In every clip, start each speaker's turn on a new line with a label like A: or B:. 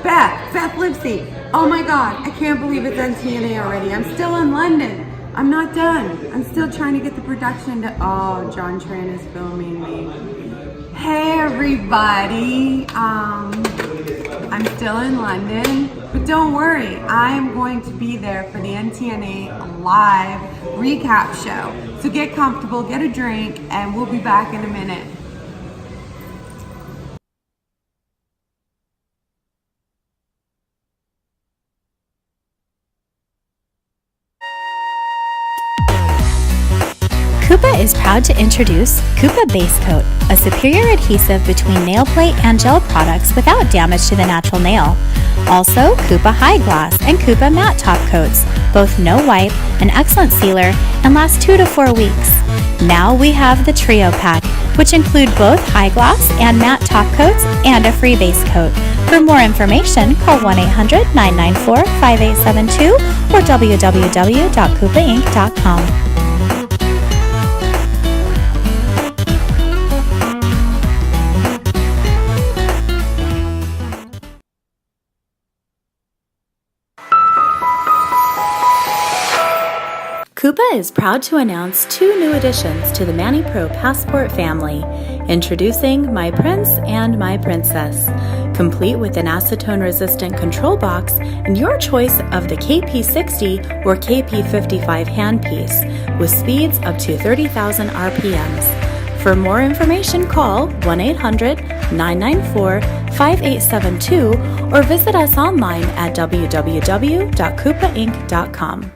A: Beth Lipsy. Oh my God, I can't believe it's NTNA already. I'm still in London. I'm not done. I'm still trying to get the production to, oh, John Tran is filming me. Hey everybody. I'm still in London, but don't worry. I am going to be there for the NTNA live recap show. So get comfortable, get a drink, and we'll be back in a minute.
B: Coupa is proud to introduce Coupa Base Coat, a superior adhesive between nail plate and gel products without damage to the natural nail. Also, Coupa High Gloss and Coupa Matte Top Coats, both no wipe, an excellent sealer, and last 2 to 4 weeks. Now we have the Trio Pack, which include both high gloss and matte top coats and a free base coat. For more information, call 1-800-994-5872 or www.coupainc.com. Coupa is proud to announce 2 new additions to the Manny Pro Passport family, introducing My Prince and My Princess, complete with an acetone-resistant control box and your choice of the KP60 or KP55 handpiece, with speeds up to 30,000 RPMs. For more information, call 1-800-994-5872 or visit us online at www.coupainc.com.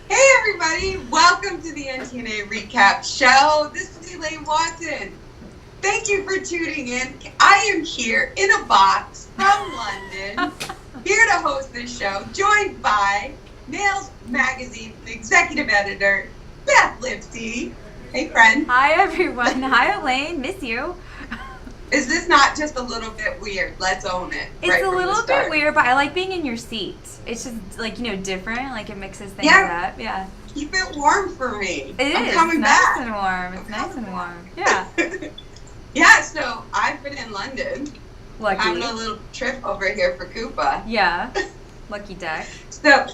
A: Hey everybody, welcome to the NTNA recap show. This is Elaine Watson. Thank you for tuning in. I am here in a box from London, here to host this show, joined by Nails Magazine executive editor, Beth Lipsy. Hey friend.
C: Hi everyone. Hi Elaine, miss you.
A: Is this not just a little bit weird? Let's own it.
C: It's
A: right
C: a
A: from the
C: little
A: start.
C: bit weird, but I like being in your seat. It's just like, different. Like it mixes things up. Yeah.
A: Keep it warm for me.
C: I'm
A: coming
C: nice
A: back.
C: And warm. It's nice and warm. Yeah.
A: Yeah, so I've been in London.
C: Lucky.
A: Having a little trip over here for Coupa.
C: Yeah. Lucky duck.
A: So,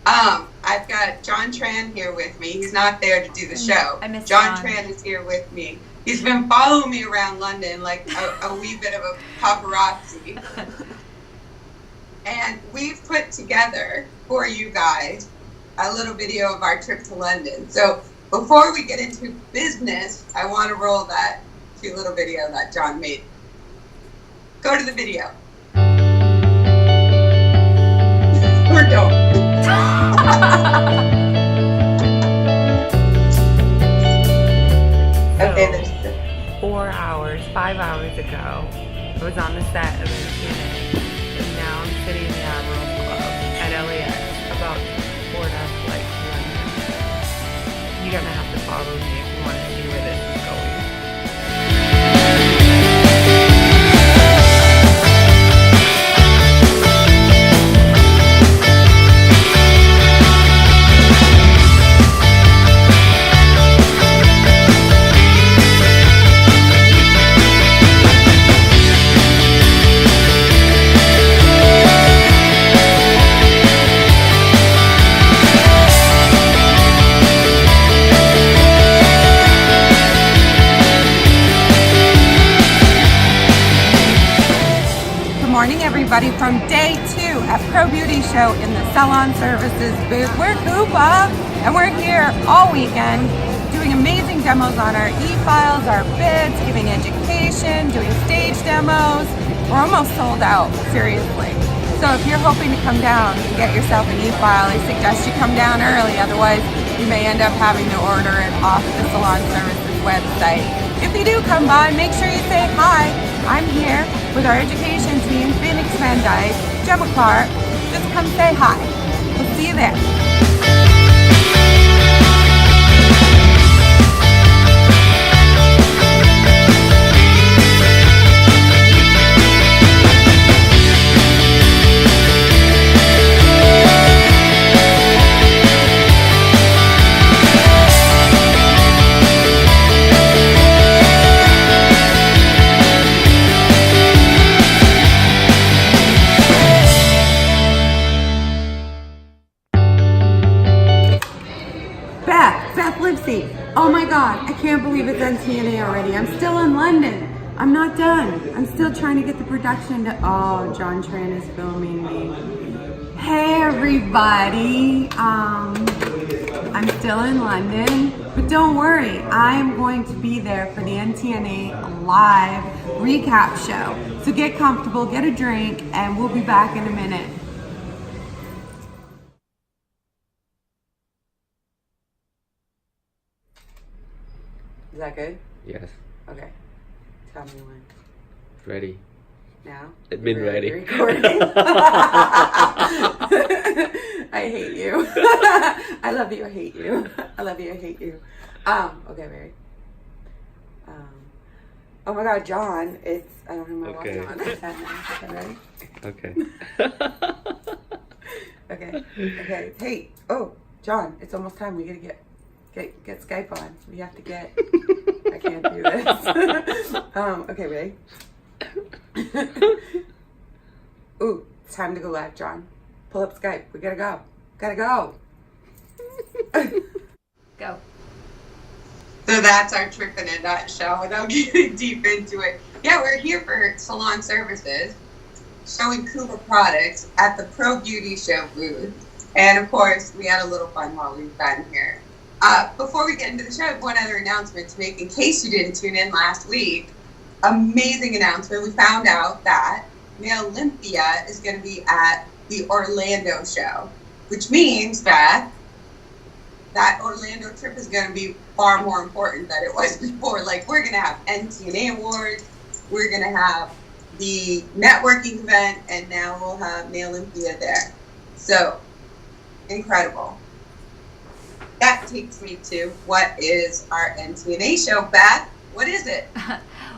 A: I've got John Tran here with me. He's not there to do the show.
C: I miss
A: John
C: John.
A: Tran is here with me. He's been following me around London like a wee bit of a paparazzi. And we've put together for you guys a little video of our trip to London. So before we get into business, I want to roll that cute little video that John made. Go to the video. Or don't. Okay, there's
D: 5 hours ago, I was on the set of NTNA, and now I'm sitting in the Admiral Club at LAX, about 4-hour flight to London. You're gonna have to follow me if you want to see where this is going.
A: everybody from day 2 at Pro Beauty Show in the Salon Services booth. We're Koopa, and we're here all weekend doing amazing demos on our e-files, our bids, giving education, doing stage demos. We're almost sold out, seriously. So if you're hoping to come down and get yourself an e-file, I suggest you come down early, otherwise you may end up having to order it off the Salon Services website. If you do come by, make sure you say hi. I'm here with our education team, Phoenix Van Dyke, Gemma Clark. Just come say hi. We'll see you there. Beth Lipsy. Oh my God, I can't believe it's NTNA already. I'm still in London. I'm not done. I'm still trying to get the production to, oh, John Tran is filming me. Hey everybody. I'm still in London, but don't worry. I'm going to be there for the NTNA live recap show. So get comfortable, get a drink, and we'll be back in a minute. Is that good?
E: Yes.
A: Okay. Tell me when.
E: Ready.
A: Now?
E: It's been ready.
A: Recording. I hate you. I love you. I hate you. I love you. I hate you. Okay, Mary. Oh my God, John. It's, I don't have my
E: Okay.
A: watch on. Okay, ready?
E: Okay.
A: Okay. Okay. Hey. Oh, John. It's almost time. We gotta get Skype on. We have to get. I can't do this. Okay, ready? Ooh, it's time to go live, John. Pull up Skype. We gotta go. Gotta go.
C: Go.
A: So that's our trip in a nutshell without getting deep into it. Yeah, we're here for Salon Services, showing Koopa products at the Pro Beauty Show booth. And of course, we had a little fun while we've been here. Before we get into the show, I have one other announcement to make in case you didn't tune in last week. Amazing announcement. We found out that Nail Olympia is going to be at the Orlando show, which means that Orlando trip is going to be far more important than it was before. Like, we're going to have NTNA awards, we're going to have the networking event, and now we'll have Nail Olympia there. So, incredible. That takes me to what is our NTNA show. Beth, what is it?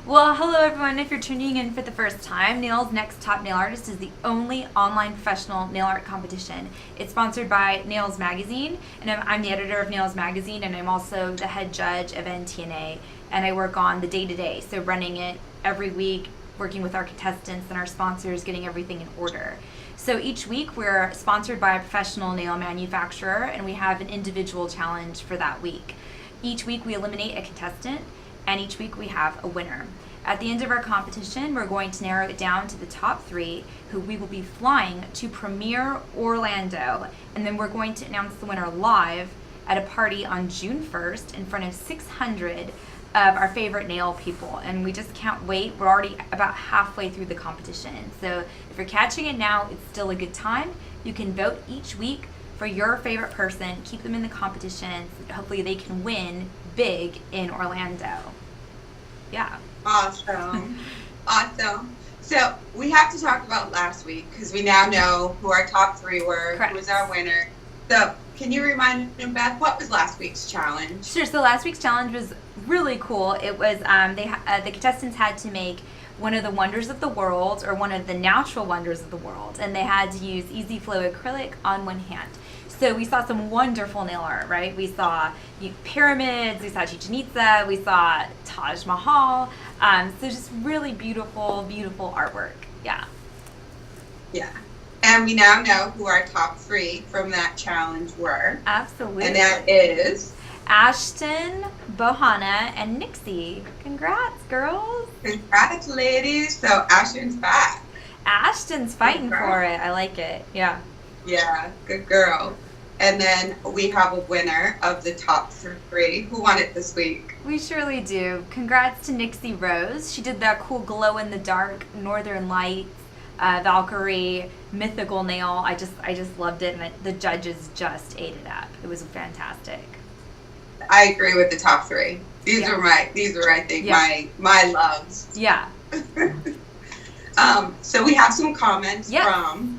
C: Well, hello everyone. If you're tuning in for the first time, Nail's Next Top Nail Artist is the only online professional nail art competition. It's sponsored by Nails Magazine, and I'm the editor of Nails Magazine, and I'm also the head judge of NTNA, and I work on the day-to-day, so running it every week, working with our contestants and our sponsors, getting everything in order. So each week we're sponsored by a professional nail manufacturer, and we have an individual challenge for that week. Each week we eliminate a contestant, and each week we have a winner. At the end of our competition, we're going to narrow it down to the top 3 who we will be flying to Premiere Orlando, and then we're going to announce the winner live at a party on June 1st in front of 600 of our favorite nail people, and we just can't wait. We're already about halfway through the competition, so if you're catching it now, it's still a good time. You can vote each week for your favorite person, keep them in the competition, so hopefully they can win big in Orlando. Yeah.
A: Awesome. Awesome. So we have to talk about last week because we now know who our top 3 were,
C: Correct.
A: who was our winner. So can you remind me, Beth, what was last week's challenge?
C: Sure. So last week's challenge was really cool. It was the contestants had to make one of the wonders of the world, or one of the natural wonders of the world, and they had to use Easy Flow acrylic on one hand. So we saw some wonderful nail art, right? We saw pyramids, we saw Chichen Itza, we saw Taj Mahal. So just really beautiful, beautiful artwork. Yeah.
A: Yeah. And we now know who our top 3 from that challenge were.
C: Absolutely.
A: And that is
C: Ashton, Bohana, and Nixie. Congrats, girls.
A: Congrats, ladies. So Ashton's back.
C: Ashton's fighting for it. I like it. Yeah.
F: Yeah, good girl. And then we have a winner of the top 3. Who won it this week?
C: We surely do. Congrats to Nixie Rose. She did that cool glow-in-the-dark Northern Lights Valkyrie mythical nail. I just loved it, and the judges just ate it up. It was fantastic.
F: I agree with the top 3. These are I think my loves.
C: Yeah.
F: So we have some comments from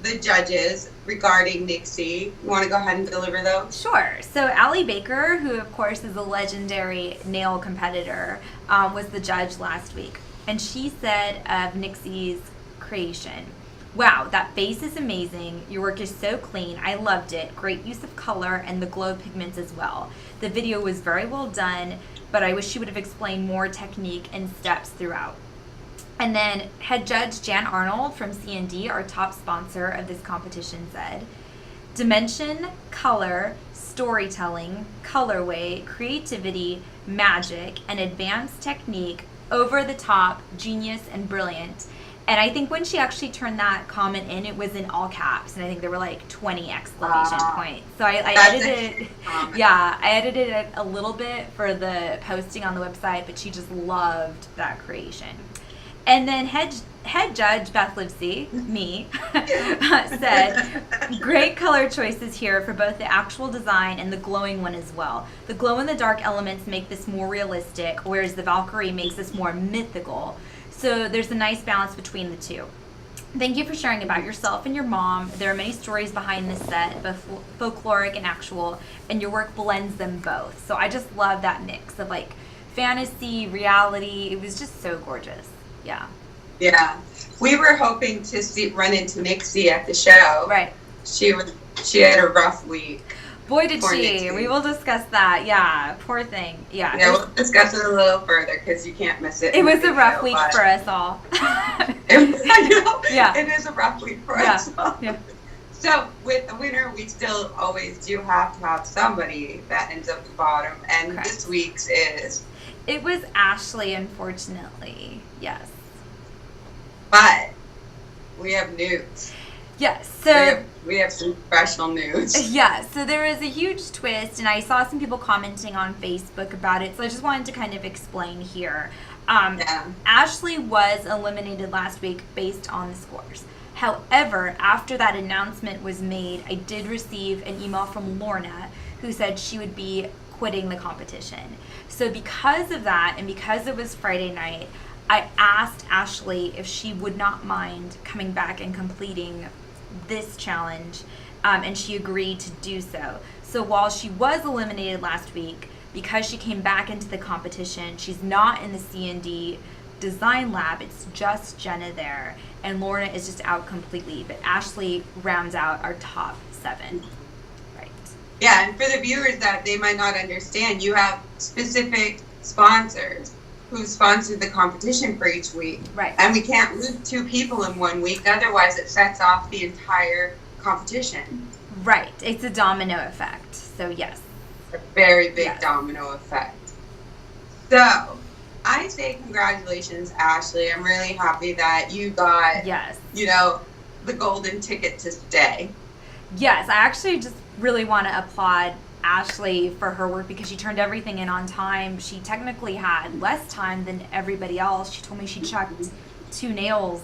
F: the judges regarding Nixie. You want to go ahead and deliver those?
C: Sure. So Allie Baker, who of course is a legendary nail competitor, was the judge last week. And she said of Nixie's creation, "Wow, that base is amazing. Your work is so clean. I loved it. Great use of color and the glow pigments as well. The video was very well done, but I wish she would have explained more technique and steps throughout." And then head judge Jan Arnold from C&D, our top sponsor of this competition, said, "Dimension, color, storytelling, colorway, creativity, magic, and advanced technique, over the top, genius, and brilliant." And I think when she actually turned that comment in, it was in all caps, and I think there were like 20 exclamation points. So I edited it. Yeah, I edited it a little bit for the posting on the website, but she just loved that creation. And then head judge Beth Livesey, me, said, "Great color choices here for both the actual design and the glowing one as well. The glow-in-the-dark elements make this more realistic, whereas the Valkyrie makes this more mythical. So there's a nice balance between the two. Thank you for sharing about yourself and your mom. There are many stories behind this set, both folkloric and actual, and your work blends them both." So I just love that mix of like fantasy, reality. It was just so gorgeous. Yeah.
F: Yeah. We were hoping to run into Nixie at the show.
C: Right.
F: She had a rough week.
C: Boy, did
F: Poor
C: she.
F: Nixie.
C: We will discuss that. Yeah. Poor thing. Yeah.
F: Yeah, we'll discuss it a little further because you can't miss it.
C: It was a rough week for us all.
F: I know.
C: Yeah.
F: It is a rough week for us all.
C: Yeah.
F: So with the winner, we still always do have to have somebody that ends up at the bottom. And
C: Correct.
F: this week's is...
C: It was Ashley, unfortunately. Yes.
F: But we have news.
C: Yes. So
F: We have some professional news.
C: yeah, so there was a huge twist, and I saw some people commenting on Facebook about it, so I just wanted to kind of explain here. Ashley was eliminated last week based on the scores. However, after that announcement was made, I did receive an email from Lorna who said she would be quitting the competition. So because of that, and because it was Friday night, I asked Ashley if she would not mind coming back and completing this challenge, and she agreed to do so. So while she was eliminated last week, because she came back into the competition, she's not in the C&D design lab, it's just Jenna there, and Lorna is just out completely, but Ashley rounds out our top 7. Right.
F: Yeah, and for the viewers that they might not understand, you have specific sponsors who sponsored the competition for each week.
C: Right.
F: And we can't lose 2 people in 1 week, otherwise it sets off the entire competition.
C: Right. It's a domino effect. So yes.
F: A very big
C: Yes.
F: domino effect. So, I say congratulations, Ashley. I'm really happy that you got,
C: Yes.
F: the golden ticket to stay.
C: Yes, I actually just really want to applaud Ashley for her work because she turned everything in on time. She technically had less time than everybody else. She told me she chucked 2 nails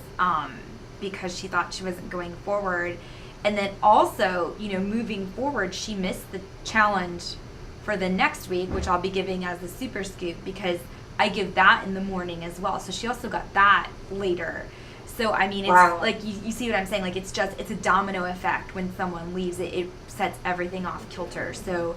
C: because she thought she wasn't going forward. And then also, moving forward, she missed the challenge for the next week, which I'll be giving as the super scoop because I give that in the morning as well. So she also got that later. So, I mean, it's
F: Wow.
C: like, you see what I'm saying? Like, it's a domino effect. When someone leaves, it sets everything off kilter. So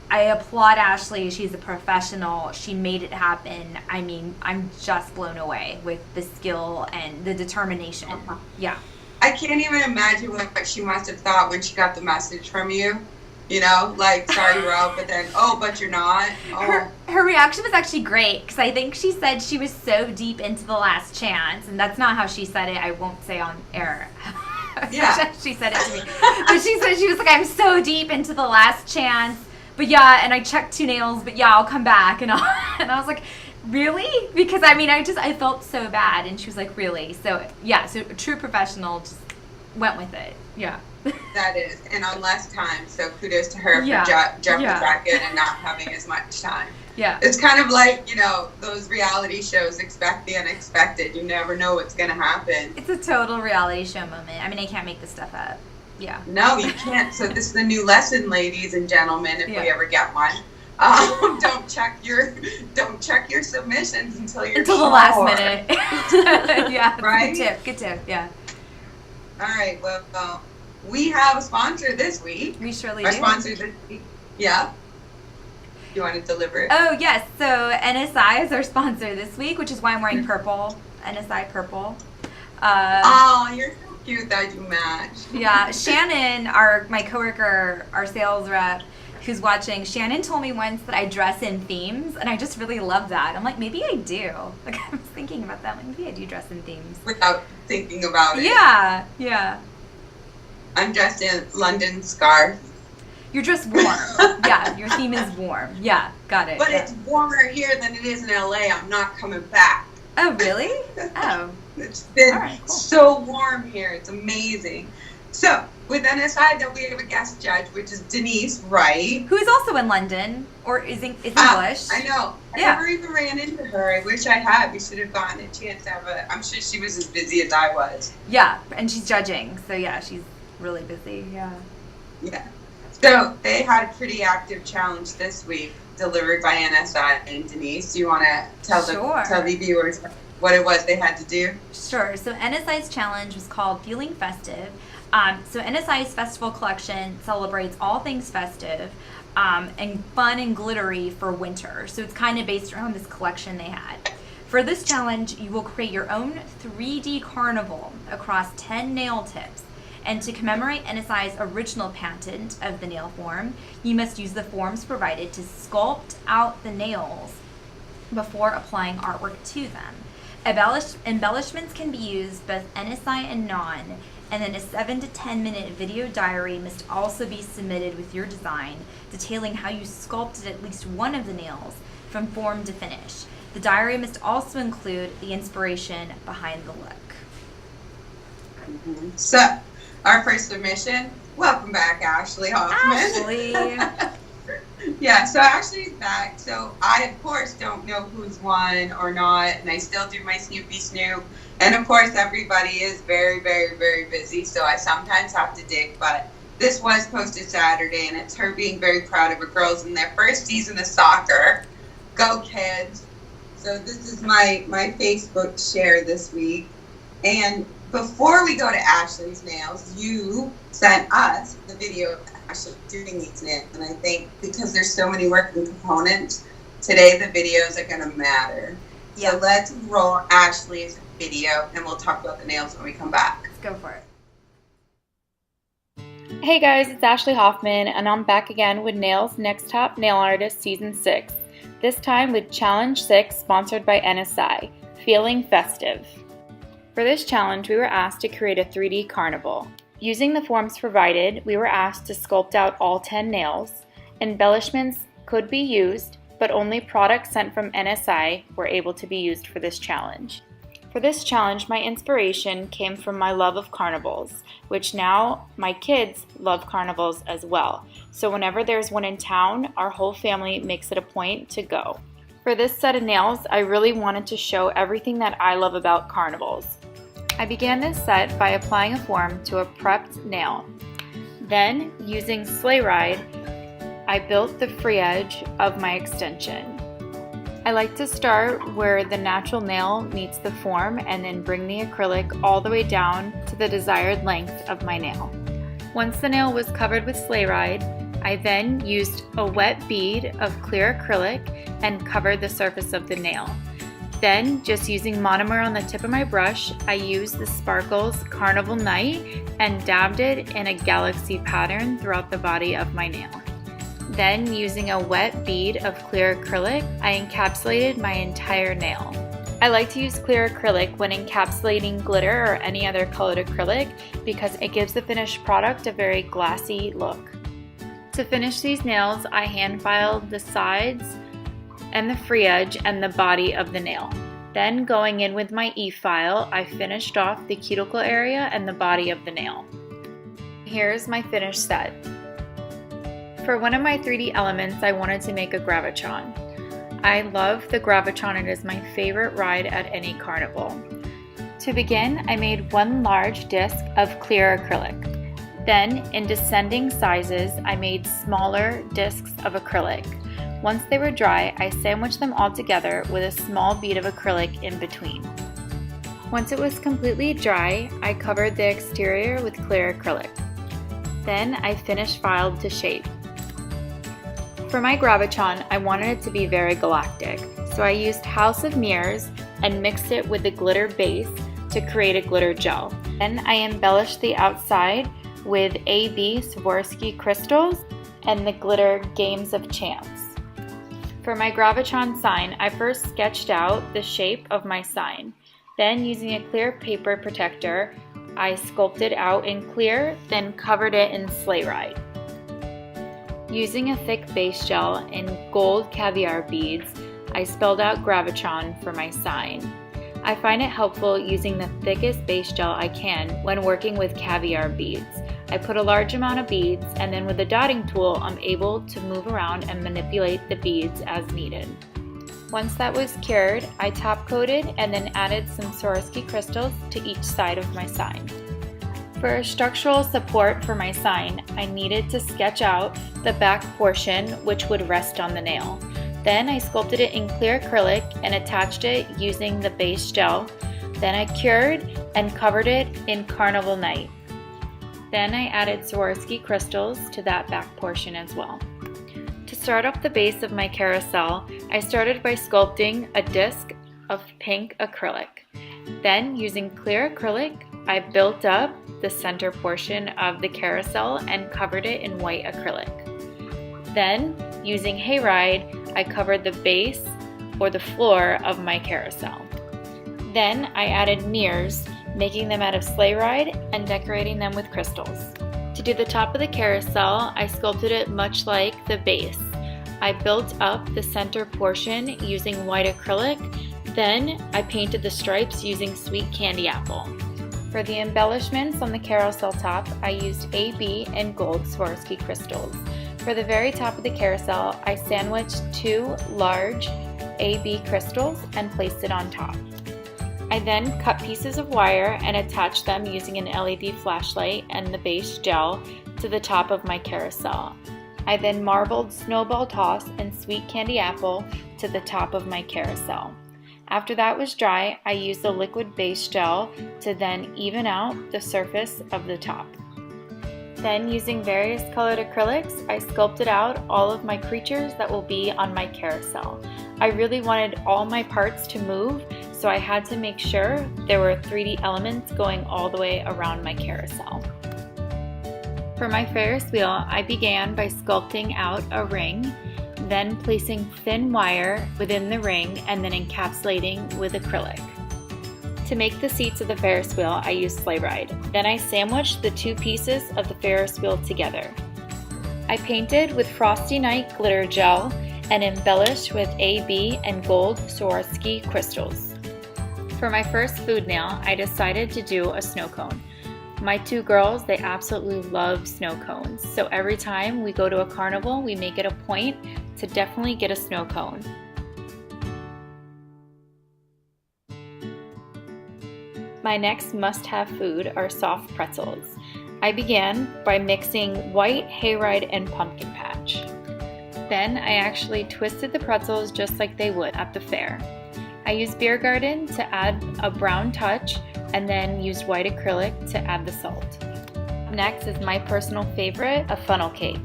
C: I applaud Ashley. She's a professional. She made it happen. I mean, I'm just blown away with the skill and the determination. Yeah.
F: I can't even imagine what she must have thought when she got the message from you. Sorry you're out, but then, but you're not. Oh.
C: Her reaction was actually great because I think she said she was so deep into the last chance, and that's not how she said it. I won't say on air.
F: Yeah.
C: She said it to me. But she said, she was like, I'm so deep into the last chance. But yeah, and I checked 2 nails, but yeah, I'll come back. And I was like, Really? Because I felt so bad, and she was like, really? So yeah, so a true professional just went with it. Yeah.
F: That is, and on less time. So kudos to her
C: Yeah.
F: for jumping
C: Yeah.
F: back in and not having as much time.
C: Yeah.
F: It's kind of like, those reality shows, expect the unexpected. You never know what's going to happen.
C: It's a total reality show moment. I can't make this stuff up. Yeah.
F: No, you can't. So this is the new lesson, ladies and gentlemen, if we
C: Yeah.
F: ever get one. Don't check your submissions until
C: Until the last
F: sure.
C: minute. Yeah.
F: Right?
C: Good tip. Yeah.
F: All right. Well, we have a sponsor this week.
C: We surely
F: Our
C: do.
F: sponsor this week. Yeah. You want to deliver it?
C: Oh, yes. So NSI is our sponsor this week, which is why I'm wearing purple. NSI purple.
F: Oh, you're so cute that you match.
C: Yeah. Shannon, my coworker, our sales rep, who's watching, Shannon told me once that I dress in themes, and I just really love that. I'm like, maybe I do. Like, I was thinking about that. Like, maybe I do dress in themes.
F: Without thinking about it.
C: Yeah.
F: I'm dressed in London scarf.
C: You're dressed warm. Yeah, your theme is warm. Yeah, got it.
F: But
C: yeah.
F: it's warmer here than it is in LA. I'm not coming back.
C: Oh, really? Oh.
F: It's been
C: All right, cool.
F: so warm here. It's amazing. So, with NSI, then we have a guest judge, which is Denise Wright.
C: Who is also in London, or is English.
F: I know. I
C: Yeah.
F: never even ran into her. I wish I had. We should have gotten a chance to have I'm sure she was as busy as I was.
C: Yeah, and she's judging, so yeah, she's really busy. Yeah.
F: Yeah. So, they had a pretty active challenge this week delivered by NSI and Denise. Do you want to tell the viewers what it was they had to do?
C: Sure. So NSI's challenge was called Feeling Festive. So NSI's festival collection celebrates all things festive and fun and glittery for winter. So it's kind of based around this collection they had. For this challenge, you will create your own 3D carnival across 10 nail tips. And to commemorate NSI's original patent of the nail form, you must use the forms provided to sculpt out the nails before applying artwork to them. Embellishments can be used both NSI and non, and then a 7 to 10 minute video diary must also be submitted with your design, detailing how you sculpted at least one of the nails from form to finish. The diary must also include the inspiration behind the look.
F: Mm-hmm. So, our first submission, welcome back, Ashley Hoffman.
C: Ashley!
F: Yeah, so Ashley's back. So I, of course, don't know who's won or not, and I still do my Snoopy Snoop. And, of course, everybody is very, very, very busy, so I sometimes have to dig. But this was posted Saturday, and it's her being very proud of her girls in their first season of soccer. Go, kids. So this is my Facebook share this week. And before we go to Ashley's nails, you sent us the video of Ashley doing these nails. And I think because there's so many working components, today the videos are going to matter.
C: Yeah.
F: So let's roll Ashley's video, and we'll talk about the nails when we come back.
C: Let's go for it.
G: Hey guys, it's Ashley Hoffman, and I'm back again with Nails Next Top Nail Artist Season 6. This time with Challenge 6, sponsored by NSI, Feeling Festive. For this challenge, we were asked to create a 3D carnival. Using the forms provided, we were asked to sculpt out all 10 nails. Embellishments could be used, but only products sent from NSI were able to be used for this challenge. For this challenge, my inspiration came from my love of carnivals, which now my kids love carnivals as well. So whenever there's one in town, our whole family makes it a point to go. For this set of nails, I really wanted to show everything that I love about carnivals. I began this set by applying a form to a prepped nail. Then, using Sleigh Ride, I built the free edge of my extension. I like to start where the natural nail meets the form and then bring the acrylic all the way down to the desired length of my nail. Once the nail was covered with Sleigh Ride, I then used a wet bead of clear acrylic and covered the surface of the nail. Then, just using monomer on the tip of my brush, I used the Sparkles Carnival Night and dabbed it in a galaxy pattern throughout the body of my nail. Then, using a wet bead of clear acrylic, I encapsulated my entire nail. I like to use clear acrylic when encapsulating glitter or any other colored acrylic because it gives the finished product a very glassy look. To finish these nails, I hand filed the sides and the free edge and the body of the nail. Then going in with my e-file, I finished off the cuticle area and the body of the nail. Here's my finished set. For one of my 3D elements, I wanted to make a gravitron. I love the gravitron. It is my favorite ride at any carnival. To begin, I made one large disc of clear acrylic. Then, in descending sizes, I made smaller discs of acrylic. Once they were dry, I sandwiched them all together with a small bead of acrylic in between. Once it was completely dry, I covered the exterior with clear acrylic. Then I finished filed to shape. For my gravitron, I wanted it to be very galactic, so I used House of Mirrors and mixed it with the glitter base to create a glitter gel. Then I embellished the outside with AB Swarovski crystals and the glitter Games of Chance. For my gravitron sign, I first sketched out the shape of my sign. Then, using a clear paper protector, I sculpted out in clear, then covered it in sleigh ride. Using a thick base gel and gold caviar beads, I spelled out gravitron for my sign. I find it helpful using the thickest base gel I can when working with caviar beads. I put a large amount of beads, and then with the dotting tool, I'm able to move around and manipulate the beads as needed. Once that was cured, I top coated and then added some Swarovski crystals to each side of my sign. For structural support for my sign, I needed to sketch out the back portion which would rest on the nail. Then I sculpted it in clear acrylic and attached it using the base gel. Then I cured and covered it in Carnival Night. Then I added Swarovski crystals to that back portion as well. To start off the base of my carousel, I started by sculpting a disc of pink acrylic. Then, using clear acrylic, I built up the center portion of the carousel and covered it in white acrylic. Then, using hayride, I covered the base or the floor of my carousel. Then I added mirrors, making them out of sleigh ride and decorating them with crystals. To do the top of the carousel, I sculpted it much like the base. I built up the center portion using white acrylic, then I painted the stripes using sweet candy apple. For the embellishments on the carousel top, I used AB and gold Swarovski crystals. For the very top of the carousel, I sandwiched 2 large AB crystals and placed it on top. I then cut pieces of wire and attached them using an LED flashlight and the base gel to the top of my carousel. I then marbled snowball toss and sweet candy apple to the top of my carousel. After that was dry, I used the liquid base gel to then even out the surface of the top. Then, using various colored acrylics, I sculpted out all of my creatures that will be on my carousel. I really wanted all my parts to move, so I had to make sure there were 3D elements going all the way around my carousel. For my Ferris wheel, I began by sculpting out a ring, then placing thin wire within the ring and then encapsulating with acrylic. To make the seats of the Ferris wheel, I used sleigh ride. Then I sandwiched the 2 pieces of the Ferris wheel together. I painted with Frosty Night glitter gel and embellished with AB and gold Swarovski crystals. For my first food nail, I decided to do a snow cone. My 2 girls, they absolutely love snow cones, so every time we go to a carnival, we make it a point to definitely get a snow cone. My next must-have food are soft pretzels. I began by mixing white hayride and pumpkin patch. Then I actually twisted the pretzels just like they would at the fair. I used Beer Garden to add a brown touch and then used white acrylic to add the salt. Next is my personal favorite, a funnel cake.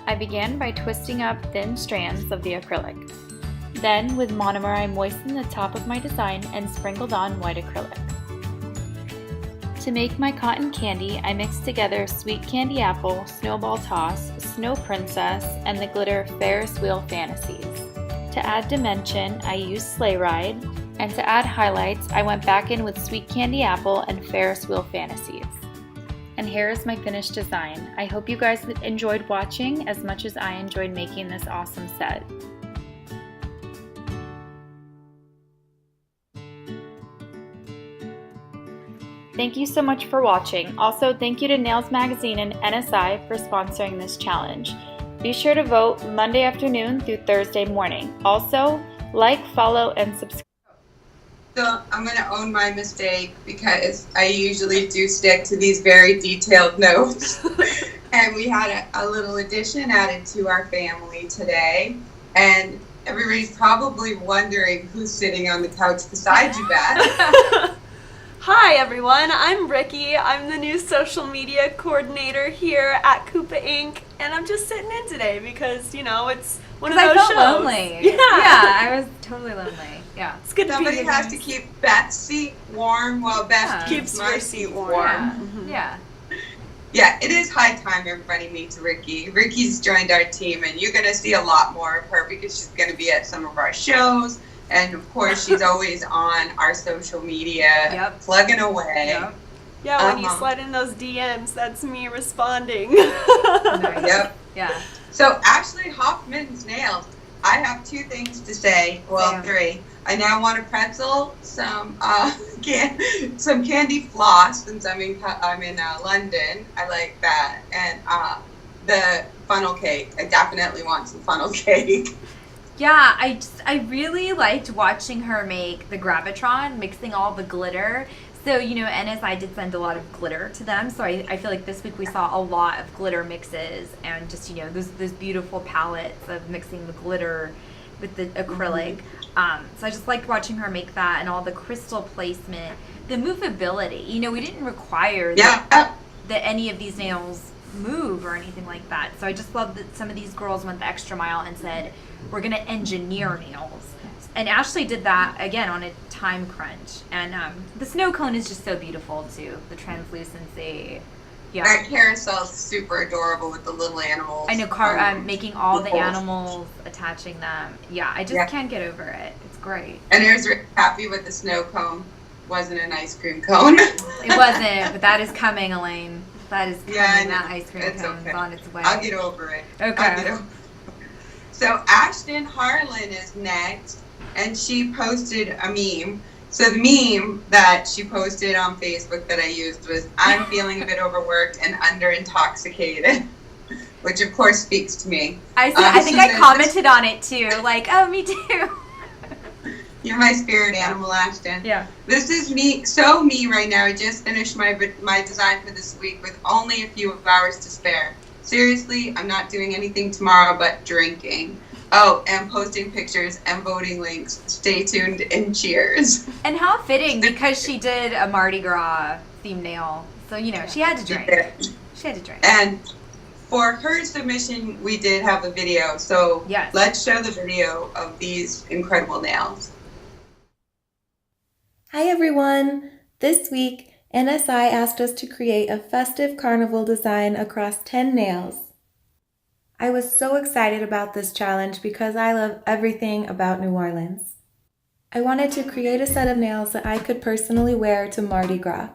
G: I began by twisting up thin strands of the acrylic. Then with monomer I moistened the top of my design and sprinkled on white acrylic. To make my cotton candy, I mixed together sweet candy apple, snowball toss, snow princess, and the glitter Ferris wheel fantasies. To add dimension, I used sleigh ride, and to add highlights, I went back in with sweet candy apple and Ferris wheel fantasies. And here is my finished design. I hope you guys enjoyed watching as much as I enjoyed making this awesome set. Thank you so much for watching. Also, thank you to Nails Magazine and NSI for sponsoring this challenge. Be sure to vote Monday afternoon through Thursday morning. Also, like, follow, and subscribe.
F: So I'm going to own my mistake because I usually do stick to these very detailed notes. And we had a little addition added to our family today. And everybody's probably wondering who's sitting on the couch beside you, Beth.
H: Hi everyone, I'm Ricky. I'm the new social media coordinator here at Koopa Inc. And I'm just sitting in today because, it's one of those
C: I felt
H: shows.
C: lonely.
H: Yeah.
C: I was totally lonely. Yeah.
H: It's good
F: Somebody
H: to be
F: has to keep Beth's seat warm while Beth
H: keeps
F: my
H: your seat warm.
C: Yeah.
F: Yeah, it is high time everybody meets Ricky. Ricky's joined our team, and you're going to see a lot more of her because she's going to be at some of our shows. And, of course, she's always on our social media, plugging away.
C: Yep.
H: Yeah, when you slide in those DMs, that's me responding.
C: Nice.
F: Yep.
C: Yeah.
F: So, Ashley Hoffman's nails. I have two things to say. Well, three. I now want a pretzel, some candy floss since I'm in London. I like that, and the funnel cake. I definitely want some funnel cake.
C: Yeah, I really liked watching her make the Gravitron, mixing all the glitter. So, NSI did send a lot of glitter to them. So I feel like this week we saw a lot of glitter mixes and just, those beautiful palettes of mixing the glitter with the acrylic. So I just liked watching her make that and all the crystal placement, the movability. We didn't require that any of these nails move or anything like that. So I just love that some of these girls went the extra mile and said, we're going to engineer nails. And Ashley did that, again, on a time crunch. And the snow cone is just so beautiful, too. The translucency. Yeah.
F: That carousel's super adorable with the little animals.
C: I know, making all the animals, attaching them. Yeah, I just can't get over it. It's great.
F: And I was really happy with the snow cone. Wasn't an ice cream cone.
C: It wasn't, but that is coming, Elaine. That is coming. That ice cream cone is on its way.
F: I'll get over it.
C: Okay.
F: So Ashton Harlan is next, and she posted a meme. So the meme that she posted on Facebook that I used was, I'm feeling a bit overworked and under-intoxicated, which of course speaks to me.
C: I think I commented on it too, like, oh, me too.
F: You're my spirit animal, Ashton.
C: Yeah.
F: This is me right now. I just finished my design for this week with only a few hours to spare. Seriously, I'm not doing anything tomorrow but drinking. Oh, and posting pictures and voting links. Stay tuned and cheers.
C: And how fitting, because she did a Mardi Gras themed nail. So, she had to drink. She had to drink.
F: And for her submission, we did have a video. So let's show the video of these incredible nails.
I: Hi everyone! This week, NSI asked us to create a festive carnival design across 10 nails. I was so excited about this challenge because I love everything about New Orleans. I wanted to create a set of nails that I could personally wear to Mardi Gras.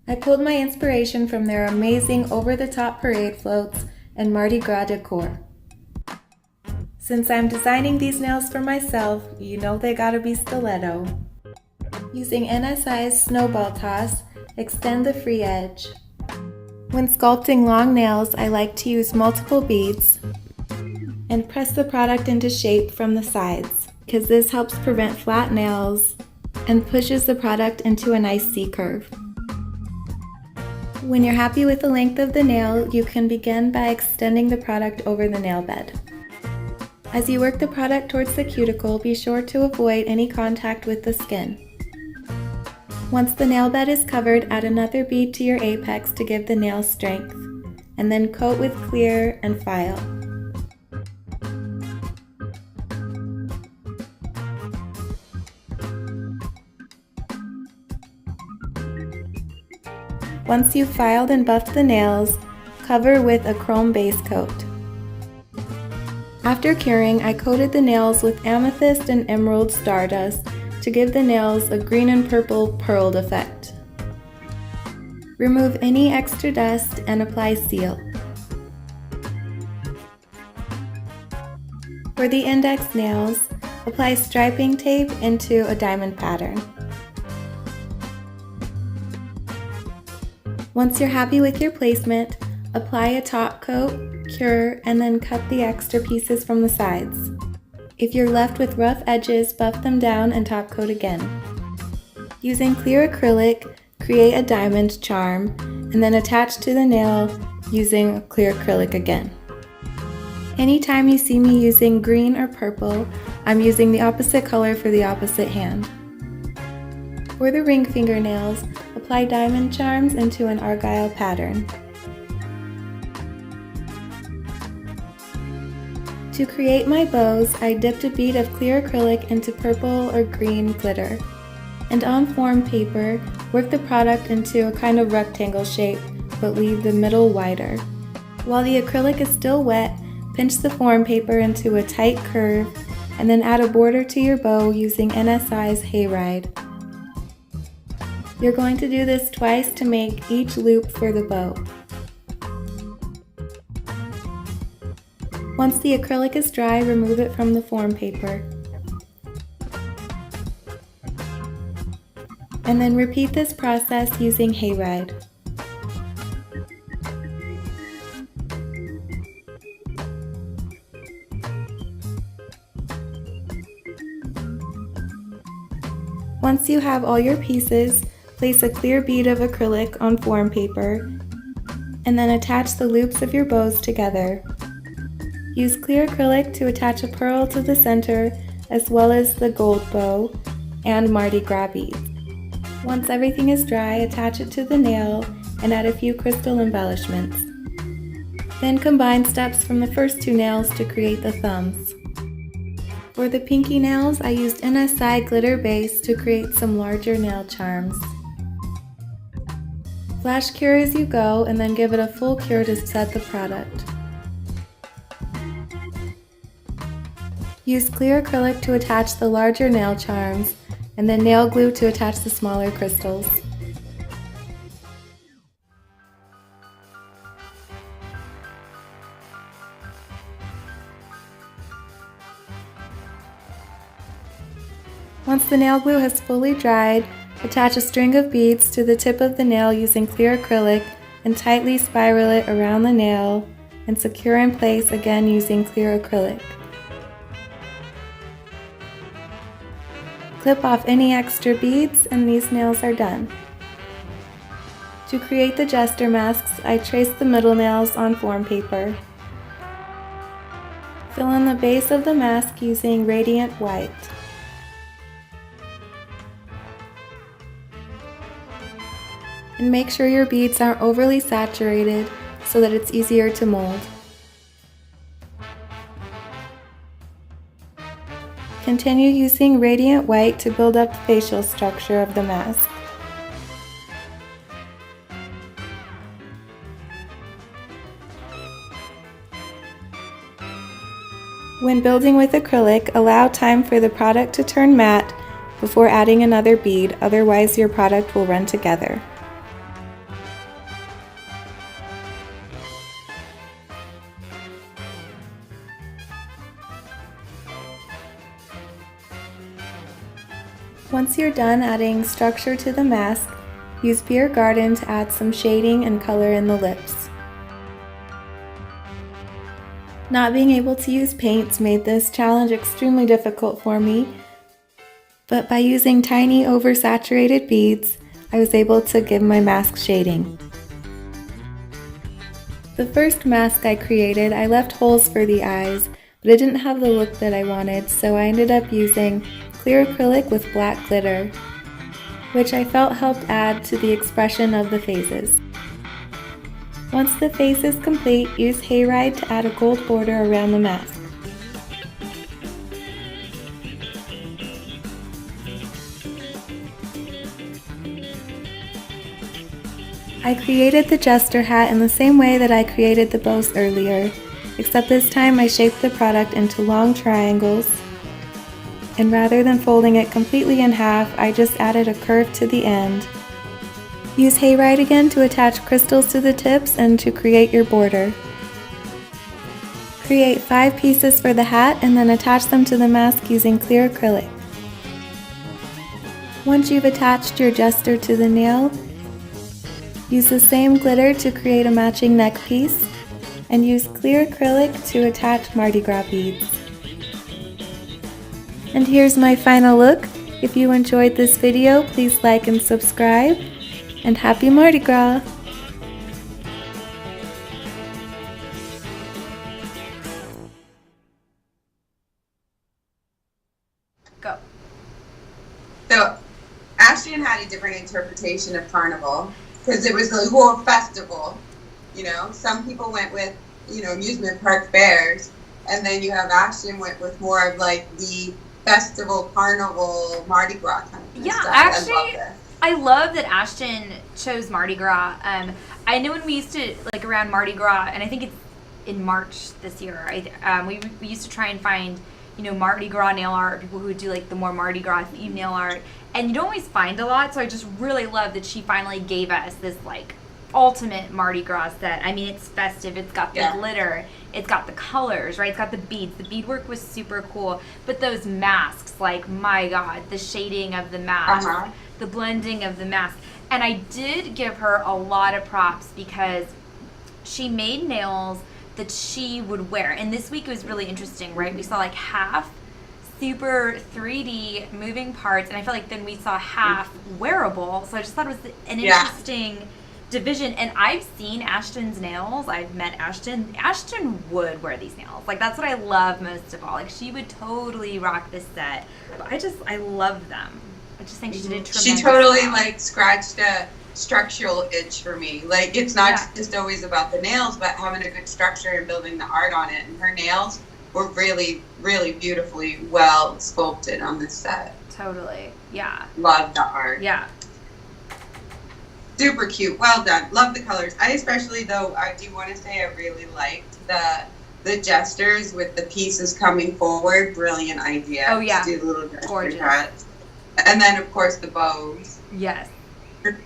I: I pulled my inspiration from their amazing over-the-top parade floats and Mardi Gras decor. Since I'm designing these nails for myself, they gotta be stiletto. Using NSI's snowball toss, extend the free edge. When sculpting long nails, I like to use multiple beads and press the product into shape from the sides, because this helps prevent flat nails and pushes the product into a nice C-curve. When you're happy with the length of the nail, you can begin by extending the product over the nail bed. As you work the product towards the cuticle, be sure to avoid any contact with the skin. Once the nail bed is covered, add another bead to your apex to give the nail strength, and then coat with clear and file. Once you've filed and buffed the nails, cover with a chrome base coat. After curing, I coated the nails with amethyst and emerald stardust to give the nails a green and purple pearled effect. Remove any extra dust and apply seal. For the index nails, apply striping tape into a diamond pattern. Once you're happy with your placement, apply a top coat, cure, and then cut the extra pieces from the sides. If you're left with rough edges, buff them down and top coat again. Using clear acrylic, create a diamond charm, and then attach to the nail using clear acrylic again. Anytime you see me using green or purple, I'm using the opposite color for the opposite hand. For the ring fingernails, apply diamond charms into an argyle pattern. To create my bows, I dipped a bead of clear acrylic into purple or green glitter. And on form paper, work the product into a kind of rectangle shape, but leave the middle wider. While the acrylic is still wet, pinch the form paper into a tight curve, and then add a border to your bow using NSI's Hayride. You're going to do this twice to make each loop for the bow. Once the acrylic is dry, remove it from the form paper. And then repeat this process using Hayride. Once you have all your pieces, place a clear bead of acrylic on form paper, and then attach the loops of your bows together. Use clear acrylic to attach a pearl to the center, as well as the gold bow and Mardi Gras beads. Once everything is dry, attach it to the nail and add a few crystal embellishments. Then combine steps from the first two nails to create the thumbs. For the pinky nails, I used NSI glitter base to create some larger nail charms. Flash cure as you go and then give it a full cure to set the product. Use clear acrylic to attach the larger nail charms, and then nail glue to attach the smaller crystals. Once the nail glue has fully dried, attach a string of beads to the tip of the nail using clear acrylic and tightly spiral it around the nail and secure in place again using clear acrylic. Clip off any extra beads and these nails are done. To create the jester masks, I traced the middle nails on form paper. Fill in the base of the mask using radiant white. And make sure your beads aren't overly saturated so that it's easier to mold. Continue using radiant white to build up the facial structure of the mask. When building with acrylic, allow time for the product to turn matte before adding another bead, otherwise your product will run together. Once you're done adding structure to the mask, use Beer Garden to add some shading and color in the lips. Not being able to use paints made this challenge extremely difficult for me, but by using tiny oversaturated beads, I was able to give my mask shading. The first mask I created, I left holes for the eyes, but it didn't have the look that I wanted, so I ended up using clear acrylic with black glitter, which I felt helped add to the expression of the faces. Once the face is complete, use Hayride to add a gold border around the mask. I created the jester hat in the same way that I created the bows earlier, except this time I shaped the product into long triangles, and rather than folding it completely in half, I just added a curve to the end. Use Hayride again to attach crystals to the tips and to create your border. Create 5 pieces for the hat and then attach them to the mask using clear acrylic. Once you've attached your jester to the nail, Use the same glitter to create a matching neck piece, and use clear acrylic to attach Mardi Gras beads. And here's my final look. If you enjoyed this video, please like and subscribe, and happy Mardi Gras!
C: Go.
F: So, Ashton had a different interpretation of Carnival because it was the whole festival. You know, some people went with, you know, amusement park fairs, and then you have Ashton went with more of like the festival, carnival, Mardi Gras kind of
C: Yeah,
F: stuff.
C: actually, I love that Ashton chose Mardi Gras. I know when we used to, like, around Mardi Gras, and I think it's in March this year, we used to try and find, you know, Mardi Gras nail art, people who would do like the more Mardi Gras themed nail art, and you don't always find a lot, so I just really love that she finally gave us this like ultimate Mardi Gras set. I mean, it's festive, it's got the glitter, it's got the colors, right? It's got the beads. The beadwork was super cool, but those masks, like, my God, the shading of the mask, the blending of the mask. And I did give her a lot of props because she made nails that she would wear. And this week it was really interesting, right? We saw like half super 3D moving parts, and I feel like then we saw half wearable. So I just thought it was an interesting division. And I've seen Ashton's nails. I've met Ashton. Ashton would wear these nails. Like, that's what I love most of all. Like, she would totally rock this set. But I love them. I just think she did a tremendous
F: She totally
C: job.
F: like scratched a structural itch for me. Like, it's not just always about the nails, but having a good structure and building the art on it. And her nails were really, really beautifully well sculpted on this set.
C: Totally. Yeah.
F: Love the art.
C: Yeah.
F: Super cute. Well done. Love the colors. I especially, though, I do want to say I really liked the gestures with the pieces coming forward. Brilliant idea.
C: Oh, yeah.
F: To do little gesture
C: Gorgeous.
F: cuts. And then, of course, the bows.
C: Yes.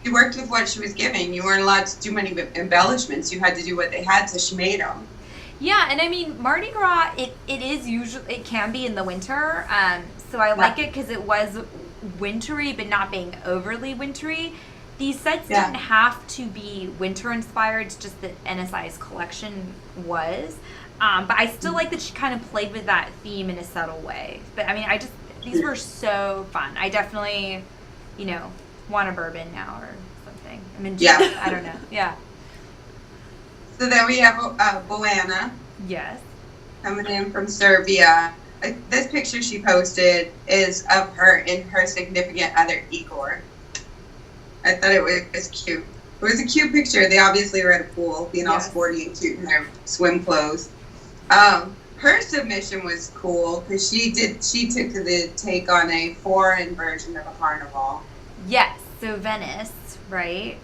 F: You worked with what she was giving. You weren't allowed to do many embellishments. You had to do what they had, so she made them.
C: Yeah, and I mean, Mardi Gras, it is usually, it can be in the winter. So I like it because it was wintry, but not being overly wintry. These sets didn't have to be winter inspired. It's just that NSI's collection was. But I still like that she kind of played with that theme in a subtle way. But I mean, these were so fun. I definitely, you know, want a bourbon now or something. I mean, I don't know. Yeah.
F: So then we have Boana.
C: Yes.
F: Coming in from Serbia. This picture she posted is of her and her significant other, Igor. I thought it was cute. It was a cute picture. They obviously were at a pool, being all sporty and cute in their swim clothes. Her submission was cool because she took the take on a foreign version of a carnival.
C: Yes. So Venice, right?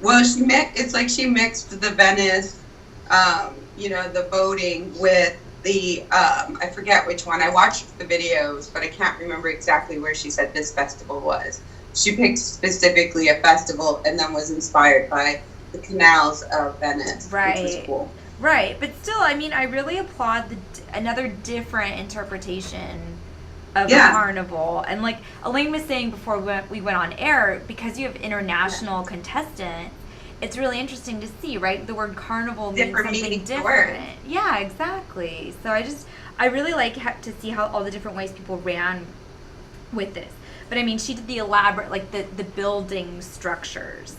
F: Well, it's like she mixed the Venice, you know, the boating with the, I forget which one. I watched the videos, but I can't remember exactly where she said this festival was. She picked specifically a festival and then was inspired by the canals of Venice, which was cool.
C: Right, but still, I mean, I really applaud another different interpretation of a carnival. And like Elaine was saying before we went on air, because you have international contestants, it's really interesting to see, right? The word carnival means something different. Yeah, exactly. So I really like to see how all the different ways people ran with this. But I mean, she did the elaborate, like the building structures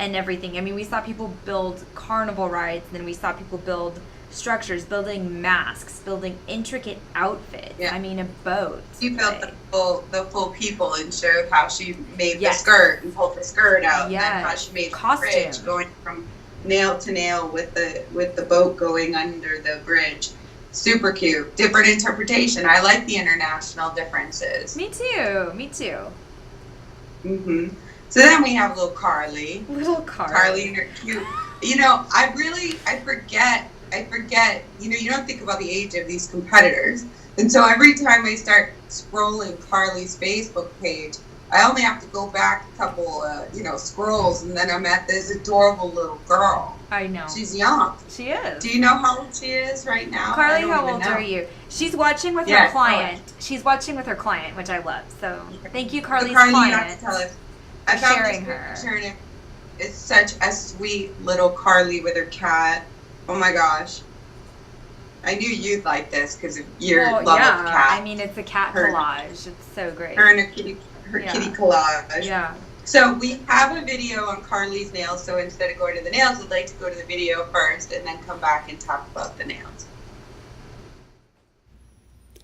C: and everything. I mean, we saw people build carnival rides, and then we saw people build structures, building masks, building intricate outfits. I mean, a boat.
F: She built the full people and showed how she made the skirt and pulled the skirt out, and how she made the bridge going from nail to nail with the boat going under the bridge. Super cute. Different interpretation. I like the international differences.
C: Me too.
F: Mhm. So then we have little Carly.
C: Carly
F: and her cute. You know, I forget, you know, you don't think about the age of these competitors. And so every time I start scrolling Carly's Facebook page, I only have to go back a couple, scrolls, and then I'm at this adorable little girl.
C: I know.
F: She's young.
C: She is.
F: Do you know how old she is right now?
C: Carly, how old are you? She's watching with her client. She's watching with her client, which I love. So thank you, Carly's client.
F: You have to tell us. I found
C: sharing
F: this
C: her.
F: picture, and is such a sweet little Carly with her cat. Oh my gosh. I knew you'd like this because of your love of cats.
C: I mean, it's a cat collage. It's so great.
F: Her and her kitty collage.
C: Yeah.
F: So we have a video on Carly's nails. So instead of going to the nails, I'd like to go to the video first and then come back and talk about the nails.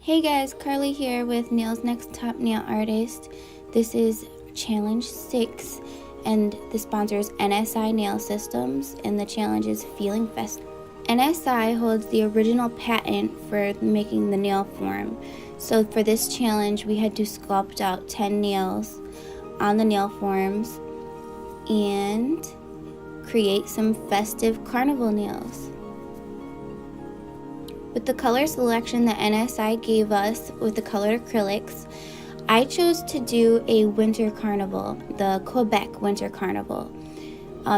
J: Hey guys, Carly here with Nails Next Top Nail Artist. This is Challenge 6 and the sponsor is NSI Nail Systems and the challenge is Feeling Festive. NSI holds the original patent for making the nail form. So for this challenge, we had to sculpt out 10 nails on the nail forms and create some festive carnival nails. With the color selection that NSI gave us with the colored acrylics, I chose to do a winter carnival, the Quebec Winter Carnival.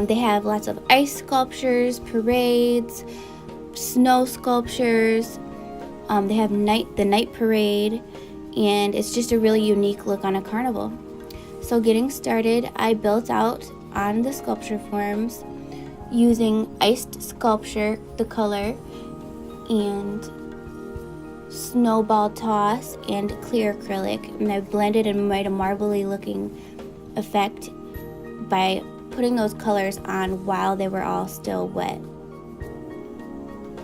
J: They have lots of ice sculptures, parades, snow sculptures. They have the night parade, and it's just a really unique look on a carnival. So getting started, I built out on the sculpture forms using iced sculpture, the color, and snowball toss and clear acrylic, and I blended and made a marbly looking effect by putting those colors on while they were all still wet.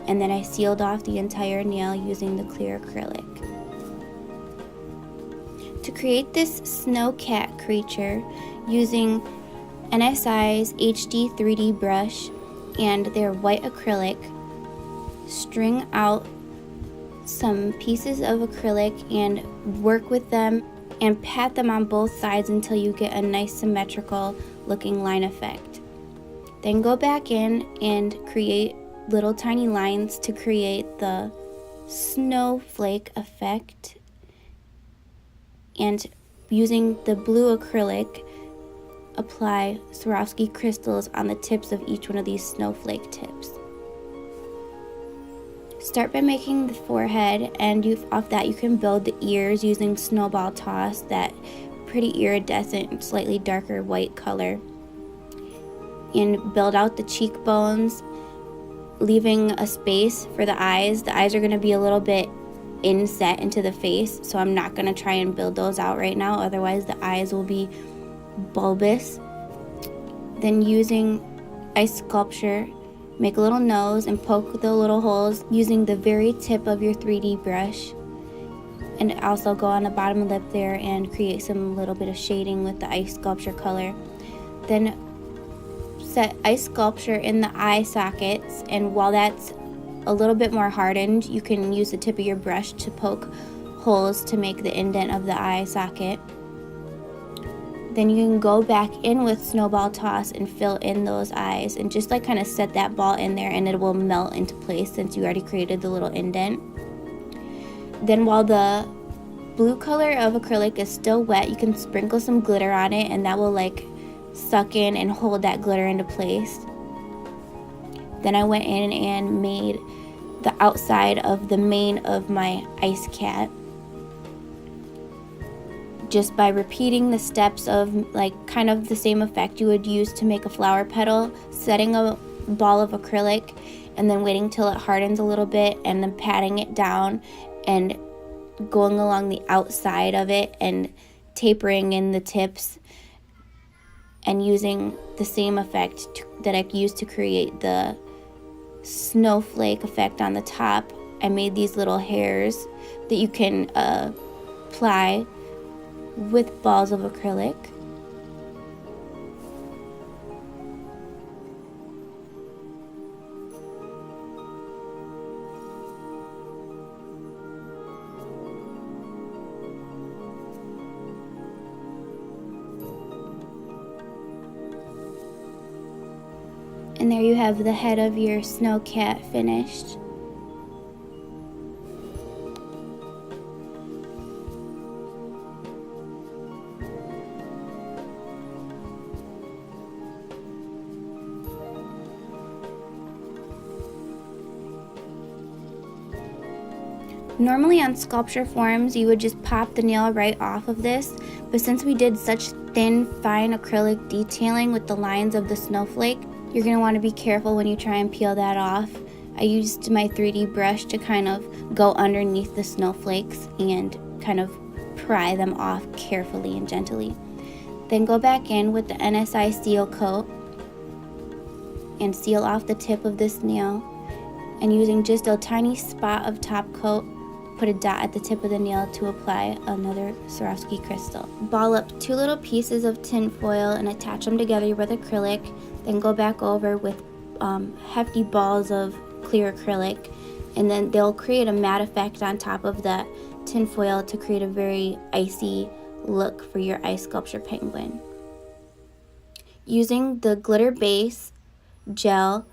J: And then I sealed off the entire nail using the clear acrylic. To create this snow cat creature using NSI's HD 3D brush and their white acrylic, string out some pieces of acrylic and work with them and pat them on both sides until you get a nice symmetrical looking line effect. Then go back in and create little tiny lines to create the snowflake effect, and using the blue acrylic apply Swarovski crystals on the tips of each one of these snowflake tips. Start by making the forehead, and off that you can build the ears using snowball toss, that pretty iridescent, slightly darker white color. And build out the cheekbones, leaving a space for the eyes. The eyes are going to be a little bit inset into the face, so I'm not going to try and build those out right now, otherwise the eyes will be bulbous. Then using ice sculpture, make a little nose and poke the little holes using the very tip of your 3D brush, and also go on the bottom lip there and create some little bit of shading with the ice sculpture color. Then set ice sculpture in the eye sockets, and while that's a little bit more hardened, you can use the tip of your brush to poke holes to make the indent of the eye socket. Then you can go back in with snowball toss and fill in those eyes, and just like kind of set that ball in there, and it will melt into place since you already created the little indent. Then while the blue color of acrylic is still wet, you can sprinkle some glitter on it, and that will like suck in and hold that glitter into place. Then I went in and made the outside of the mane of my ice cat, just by repeating the steps of like kind of the same effect you would use to make a flower petal, setting a ball of acrylic and then waiting till it hardens a little bit and then patting it down and going along the outside of it and tapering in the tips, and using the same effect that I used to create the snowflake effect on the top. I made these little hairs that you can apply with balls of acrylic. And there you have the head of your snow cat finished. Normally on sculpture forms, you would just pop the nail right off of this, but since we did such thin, fine acrylic detailing with the lines of the snowflake, you're going to want to be careful when you try and peel that off. I used my 3D brush to kind of go underneath the snowflakes and kind of pry them off carefully and gently. Then go back in with the NSI seal coat and seal off the tip of this nail, and using just a tiny spot of top coat, put a dot at the tip of the nail to apply another Swarovski crystal. Ball up 2 little pieces of tin foil and attach them together with acrylic, then go back over with hefty balls of clear acrylic, and then they'll create a matte effect on top of that tin foil to create a very icy look for your ice sculpture penguin. Using the glitter base gel,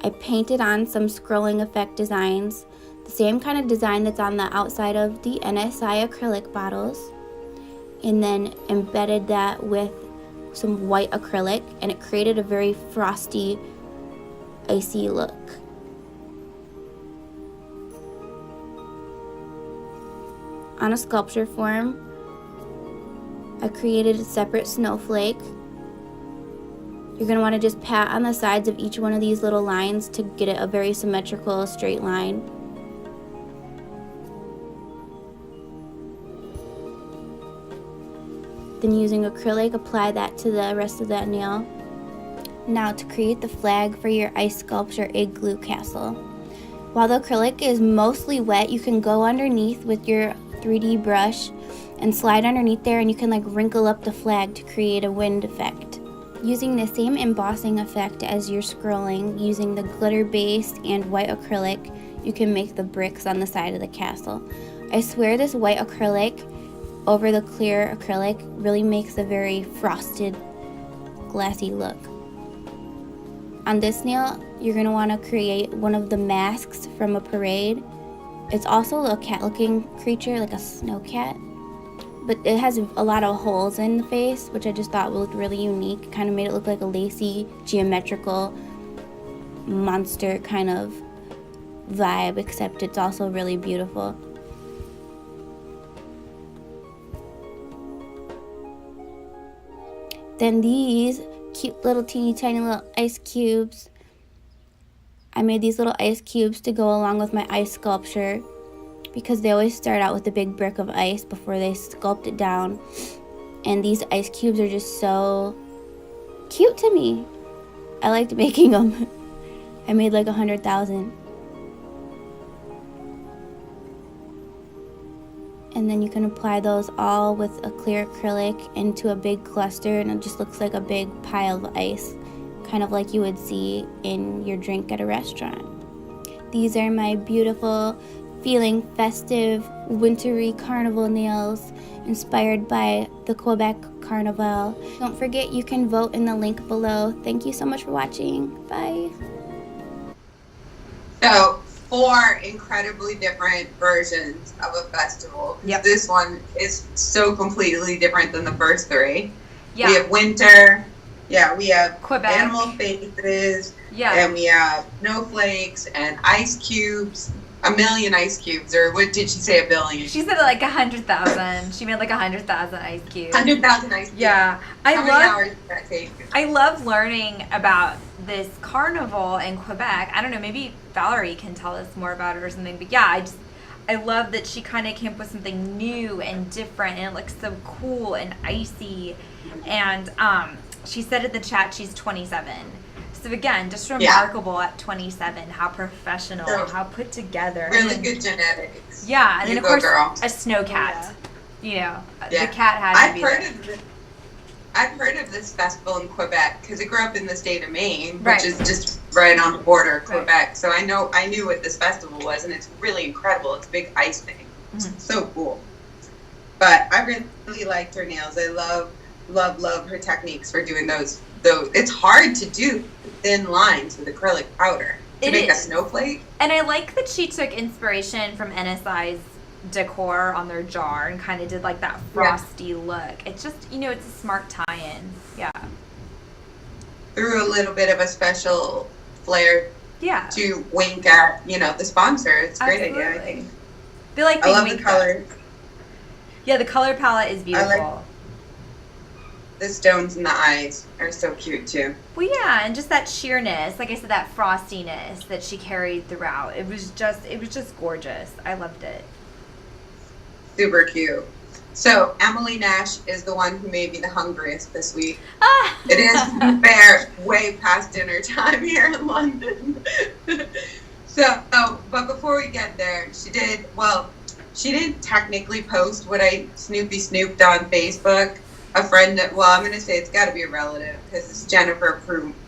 J: I painted on some scrolling effect designs, the same kind of design that's on the outside of the NSI acrylic bottles, and then embedded that with some white acrylic, and it created a very frosty, icy look. On a sculpture form, I created a separate snowflake. You're going to want to just pat on the sides of each one of these little lines to get it a very symmetrical straight line. Then using acrylic, apply that to the rest of that nail. Now to create the flag for your ice sculpture igloo castle. While the acrylic is mostly wet, you can go underneath with your 3D brush and slide underneath there, and you can like wrinkle up the flag to create a wind effect. Using the same embossing effect as you're scrolling, using the glitter base and white acrylic, you can make the bricks on the side of the castle. I swear this white acrylic over the clear acrylic really makes a very frosted, glassy look. On this nail, you're going to want to create one of the masks from a parade. It's also a cat-looking creature, like a snow cat, but it has a lot of holes in the face, which I just thought looked really unique. Kind of made it look like a lacy, geometrical monster kind of vibe, except it's also really beautiful. Then these cute little teeny tiny little ice cubes. I made these little ice cubes to go along with my ice sculpture because they always start out with a big brick of ice before they sculpt it down. And these ice cubes are just so cute to me. I liked making them. I made like 100,000. And then you can apply those all with a clear acrylic into a big cluster, and it just looks like a big pile of ice, kind of like you would see in your drink at a restaurant. These are my beautiful, feeling festive, wintry carnival nails inspired by the Quebec Carnival. Don't forget you can vote in the link below. Thank you so much for watching. Bye.
F: So 4 incredibly different versions of a festival.
C: Yep.
F: This one is so completely different than the first 3.
C: Yeah.
F: We have winter. Yeah, we have
C: Quebec.
F: animal faces.
C: Yeah.
F: And we have snowflakes and ice cubes. 1 million ice cubes, or what did she say? 1 billion?
C: She said like 100,000. She made like 100,000 ice cubes.
F: 100,000 ice cubes.
C: Yeah,
F: How many hours did that take?
C: I love learning about this carnival in Quebec. I don't know, maybe Valerie can tell us more about it or something. But yeah, I love that she kind of came up with something new and different, and it looks so cool and icy. And she said in the chat she's 27. So again, just remarkable at 27, how professional, how put together.
F: Really good genetics.
C: Yeah, and then of course
F: girl.
C: a snow cat. You know,
F: Yeah.
C: the cat had to be there.
F: I've heard of this festival in Quebec because I grew up in the state of Maine,
C: Right.
F: which is just right on the border of
C: Right.
F: Quebec. So I knew what this festival was, and it's really incredible. It's a big ice thing.
C: Mhm.
F: So cool. But I really liked her nails. I love her techniques for doing those. Though it's hard to do thin lines with acrylic powder to make a snowflake.
C: And I like that she took inspiration from NSI's decor on their jar and kind of did like that frosty look. It's just, it's a smart tie-in. Yeah.
F: Threw a little bit of a special flair
C: Yeah.
F: to wink at, the sponsor. It's a great idea, I
C: Absolutely.
F: think.
C: They like
F: I
C: being
F: love the
C: winked at.
F: colors.
C: Yeah, the color palette is beautiful.
F: The stones in the eyes are so cute too.
C: Well, yeah, and just that sheerness, like I said, that frostiness that she carried throughout. It was just gorgeous. I loved it.
F: Super cute. So Emily Nash is the one who made me the hungriest this week.
C: Ah!
F: It is, to be fair, way past dinner time here in London. But before we get there, she didn't technically post what I snooped on Facebook. A friend that, I'm going to say it's got to be a relative because it's Jennifer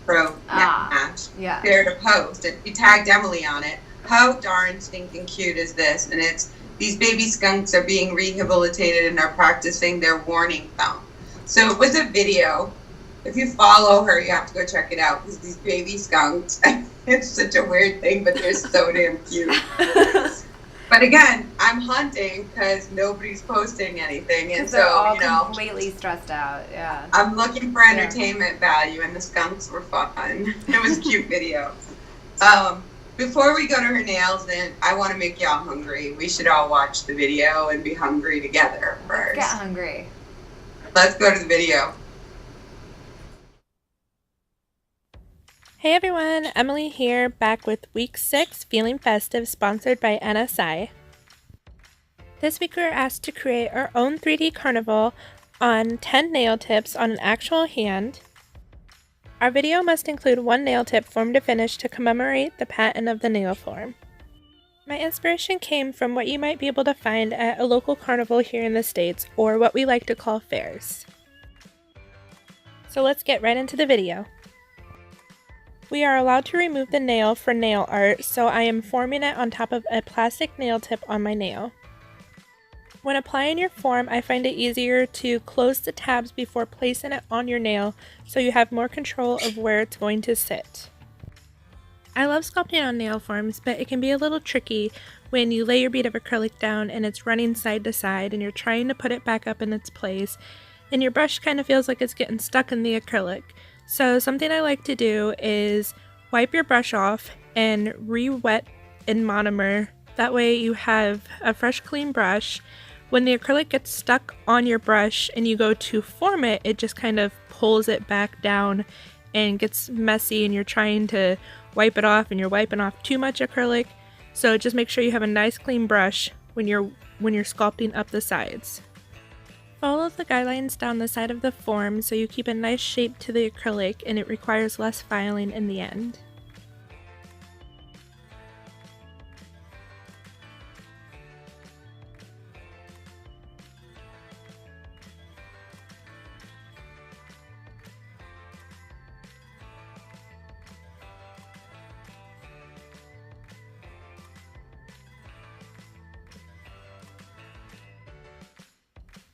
F: Pro Nash.
C: Yeah.
F: Shared a post and she tagged Emily on it. How darn stinking cute is this? And it's, these baby skunks are being rehabilitated and are practicing their warning sound. So it was a video. If you follow her, you have to go check it out because these baby skunks, it's such a weird thing, but they're so damn cute. But again, I'm hunting because nobody's posting anything, and
C: they're all
F: so
C: completely stressed out. Yeah.
F: I'm looking for entertainment value, and the skunks were fun. It was a cute video. Before we go to her nails, then I want to make y'all hungry. We should all watch the video and be hungry together first.
C: Let's get hungry.
F: Let's go to the video.
K: Hey everyone, Emily here, back with week 6, Feeling Festive, sponsored by NSI. This week we were asked to create our own 3D carnival on 10 nail tips on an actual hand. Our video must include one nail tip form to finish to commemorate the patent of the nail form. My inspiration came from what you might be able to find at a local carnival here in the States, or what we like to call fairs. So let's get right into the video. We are allowed to remove the nail for nail art, so I am forming it on top of a plastic nail tip on my nail. When applying your form, I find it easier to close the tabs before placing it on your nail so you have more control of where it's going to sit. I love sculpting on nail forms, but it can be a little tricky when you lay your bead of acrylic down and it's running side to side and you're trying to put it back up in its place, and your brush kind of feels like it's getting stuck in the acrylic. So something I like to do is wipe your brush off and re-wet in monomer. That way you have a fresh, clean brush. When the acrylic gets stuck on your brush and you go to form it, it just kind of pulls it back down and gets messy, and you're trying to wipe it off and you're wiping off too much acrylic. So just make sure you have a nice clean brush when you're sculpting up the sides. Follow the guidelines down the side of the form so you keep a nice shape to the acrylic and it requires less filing in the end.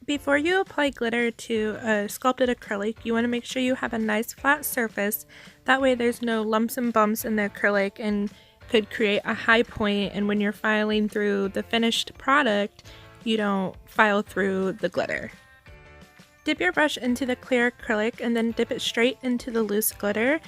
K: Before you apply glitter to a sculpted acrylic, you want to make sure you have a nice flat surface. That way there's no lumps and bumps in the acrylic and could create a high point, and when you're filing through the finished product, you don't file through the glitter. Dip your brush into the clear acrylic and then dip it straight into the loose glitter.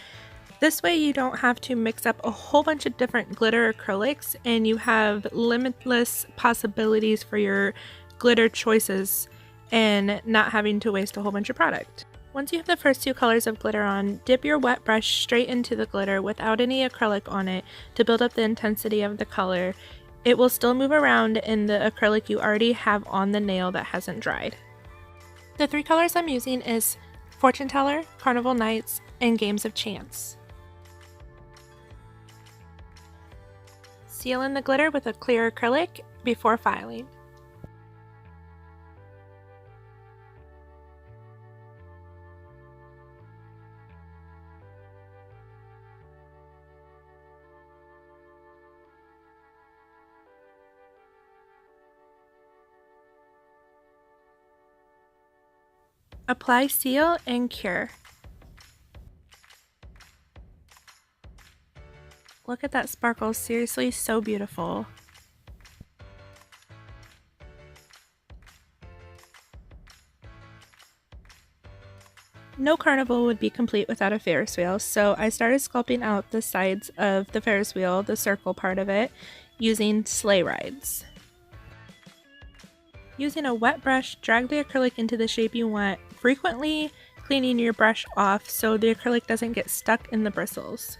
K: This way you don't have to mix up a whole bunch of different glitter acrylics and you have limitless possibilities for your glitter choices and not having to waste a whole bunch of product. Once you have the first 2 colors of glitter on, dip your wet brush straight into the glitter without any acrylic on it to build up the intensity of the color. It will still move around in the acrylic you already have on the nail that hasn't dried. The 3 colors I'm using is Fortune Teller, Carnival Nights, and Games of Chance. Seal in the glitter with a clear acrylic before filing. Apply, seal, and cure. Look at that sparkle, seriously so beautiful. No carnival would be complete without a Ferris wheel, so I started sculpting out the sides of the Ferris wheel, the circle part of it, using sleigh rides. Using a wet brush, drag the acrylic into the shape you want, frequently cleaning your brush off so the acrylic doesn't get stuck in the bristles.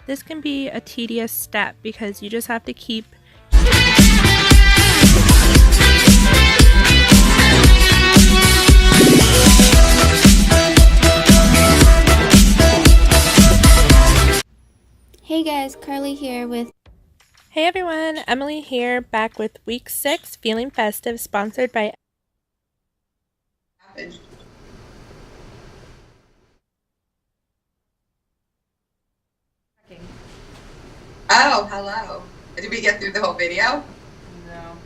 K: This can be a tedious step because you just have to keep
J: Hey guys, Carly here with
K: Hey everyone, Emily here, back with week 6, Feeling Festive, sponsored by
F: Oh, hello. Did we get through the whole video?
H: No.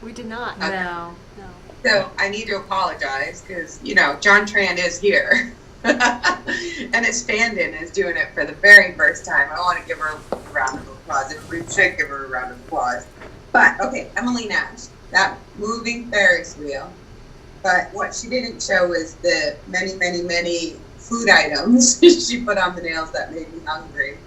H: We did not.
F: Okay.
C: No.
H: No.
F: So I need to apologize because, John Tran is here. And his stand-in is doing it for the very first time. I want to give her a round of applause. If we should give her a round of applause. But, okay, Emily Nash, that moving Ferris wheel. But what she didn't show was the many, many, many food items she put on the nails that made me hungry.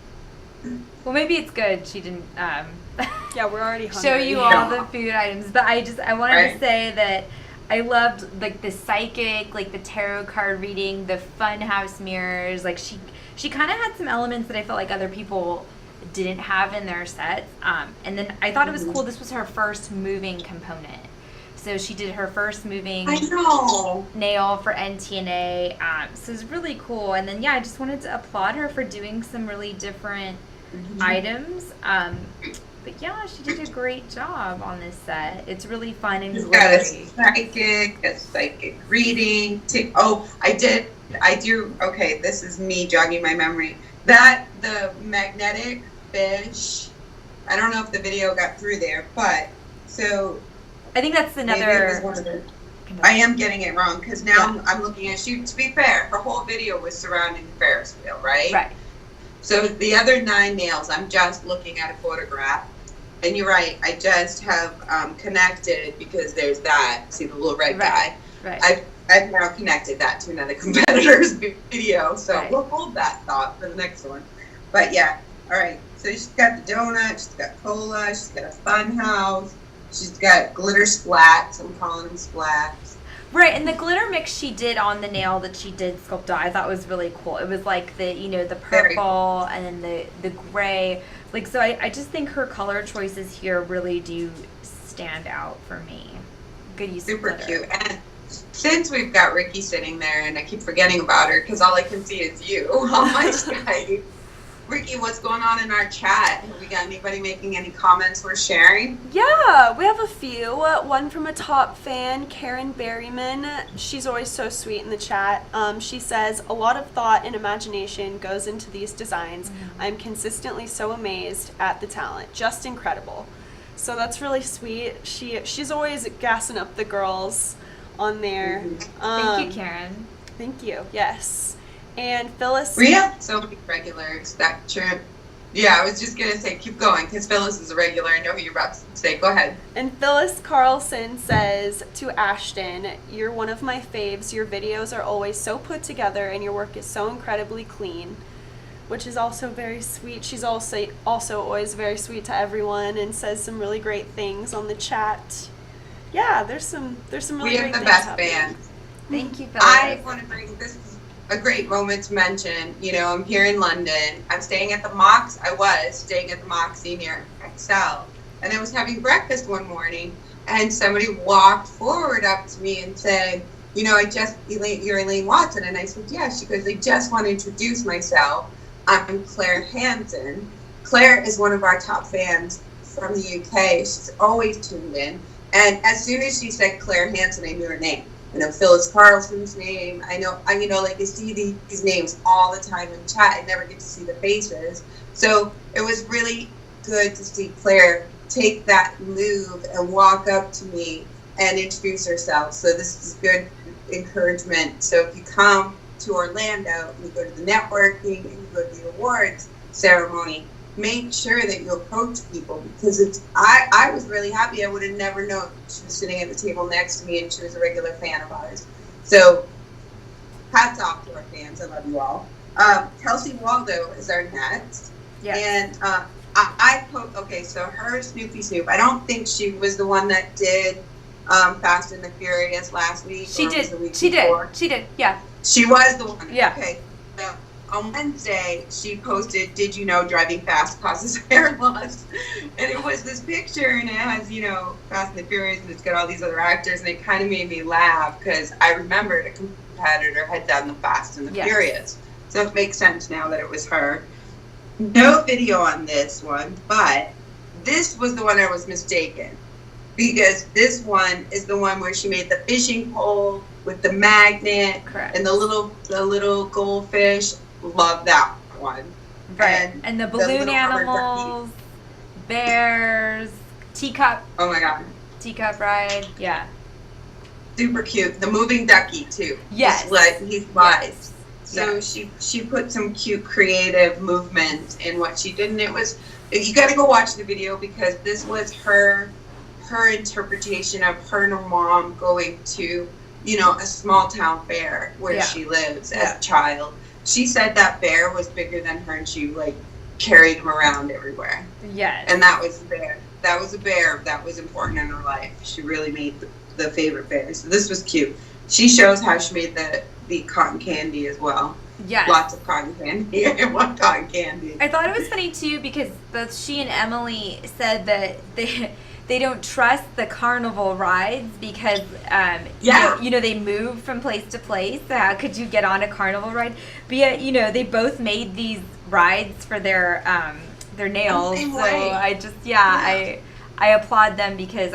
C: Well, maybe it's good she didn't
H: Yeah, we're already hungry.
C: show you all the food items. But I wanted
F: Right.
C: to say that I loved like the psychic, like the tarot card reading, the fun house mirrors. Like she kind of had some elements that I felt like other people didn't have in their sets. And then I thought it was cool. This was her first moving component. So she did her first moving
F: I know.
C: nail for NTNA. So it's really cool. And then, yeah, I just wanted to applaud her for doing some really different items. But yeah, she did a great job on this set. It's really fun and
F: She's got a
C: glittery.
F: psychic reading. I do. Okay, this is me jogging my memory. The magnetic fish, I don't know if the video got through there, but so
C: I think that's
F: maybe it was
C: another.
F: one of the, I am getting it wrong because now I'm looking at you. To be fair, her whole video was surrounding the Ferris wheel, right?
C: Right.
F: So the other 9 nails, I'm just looking at a photograph. And you're right, I just have connected because there's that. See the little red guy?
C: Right.
F: I've now connected that to another competitor's video. So
C: Right.
F: we'll hold that thought for the next one. But yeah, all right. So she's got the donut, she's got cola, she's got a fun house, she's got glitter splats. I'm calling them splats.
C: Right, and the glitter mix she did on the nail that she did sculpt out, I thought was really cool. It was like the purple and then the gray. Like, so I just think her color choices here really do stand out for me. Good use
F: Super
C: of glitter.
F: cute. And since we've got Ricky sitting there and I keep forgetting about her because all I can see is you on my Skype. Ricky, what's going on in our chat? Have we got anybody making any comments we're sharing?
H: Yeah, we have a few. One from a top fan, Karen Berryman. She's always so sweet in the chat. She says, a lot of thought and imagination goes into these designs. I'm consistently so amazed at the talent. Just incredible. So that's really sweet. She's always gassing up the girls on there.
C: Thank you, Karen.
H: Thank you. Yes. And Phyllis.
F: We have so many regulars. That true. Yeah, I was just going to say, keep going, because Phyllis is a regular. I know who you're about to say. Go ahead.
H: And Phyllis Carlson says to Ashton, you're one of my faves. Your videos are always so put together, and your work is so incredibly clean, which is also very sweet. She's also always very sweet to everyone and says some really great things on the chat. Yeah, there's some really great things.
F: We have the best fans.
C: Thank you, Phyllis.
F: I want to bring this. A great moment to mention. I'm here in London. I'm staying at the Mox. I was staying at the Moxie near Excel, and I was having breakfast one morning, and somebody walked forward up to me and said, you're Elaine Watson, and I said, yeah. She goes, I just want to introduce myself. I'm Claire Hansen. Claire is one of our top fans from the UK. She's always tuned in, and as soon as she said Claire Hansen, I knew her name. I know Phyllis Carlson's name. I see these names all the time in chat. I never get to see the faces. So it was really good to see Claire take that move and walk up to me and introduce herself. So this is good encouragement. So if you come to Orlando and you go to the networking and you go to the awards ceremony, make sure that you approach people, because I was really happy. I would have never known she was sitting at the table next to me and she was a regular fan of ours. So hats off to our fans. I love you all. Kelsey Waldo is our next.
C: Yes.
F: And okay, so her Snoopy Snoop, I don't think she was the one that did Fast and the Furious last week.
C: She did.
F: The week
C: She
F: before.
C: did. She did. Yeah.
F: She was the one.
C: Yeah.
F: Okay. So on Wednesday, she posted, "Did you know driving fast causes hair loss?" And it was this picture, and it has, Fast and the Furious, and it's got all these other actors, and it kind of made me laugh because I remembered a competitor had done the Fast and the Furious. So it makes sense now that it was her. No video on this one, but this was the one I was mistaken, because this one is the one where she made the fishing pole with the magnet.
C: Correct.
F: And the little goldfish. Love that one.
C: Right. And the balloon animals, bears, teacup.
F: Oh my God.
C: Teacup ride. Yeah.
F: Super cute. The moving ducky too.
C: Yes.
F: He's wise.
C: Yes.
F: So she put some cute creative movement in what she did, and it was, you got to go watch the video, because this was her interpretation of her and her mom going to, a small town fair where she lives as a child. She said that bear was bigger than her, and she carried him around everywhere.
C: Yes.
F: And that was a bear. That was a bear that was important in her life. She really made the favorite bear. So this was cute. She shows how she made the cotton candy as well.
C: Yes.
F: Lots of cotton candy. I want cotton candy.
C: I thought it was funny too, because both she and Emily said that they don't trust the carnival rides because they move from place to place. So how could you get on a carnival ride? But yet, they both made these rides for their nails. So I just I applaud them, because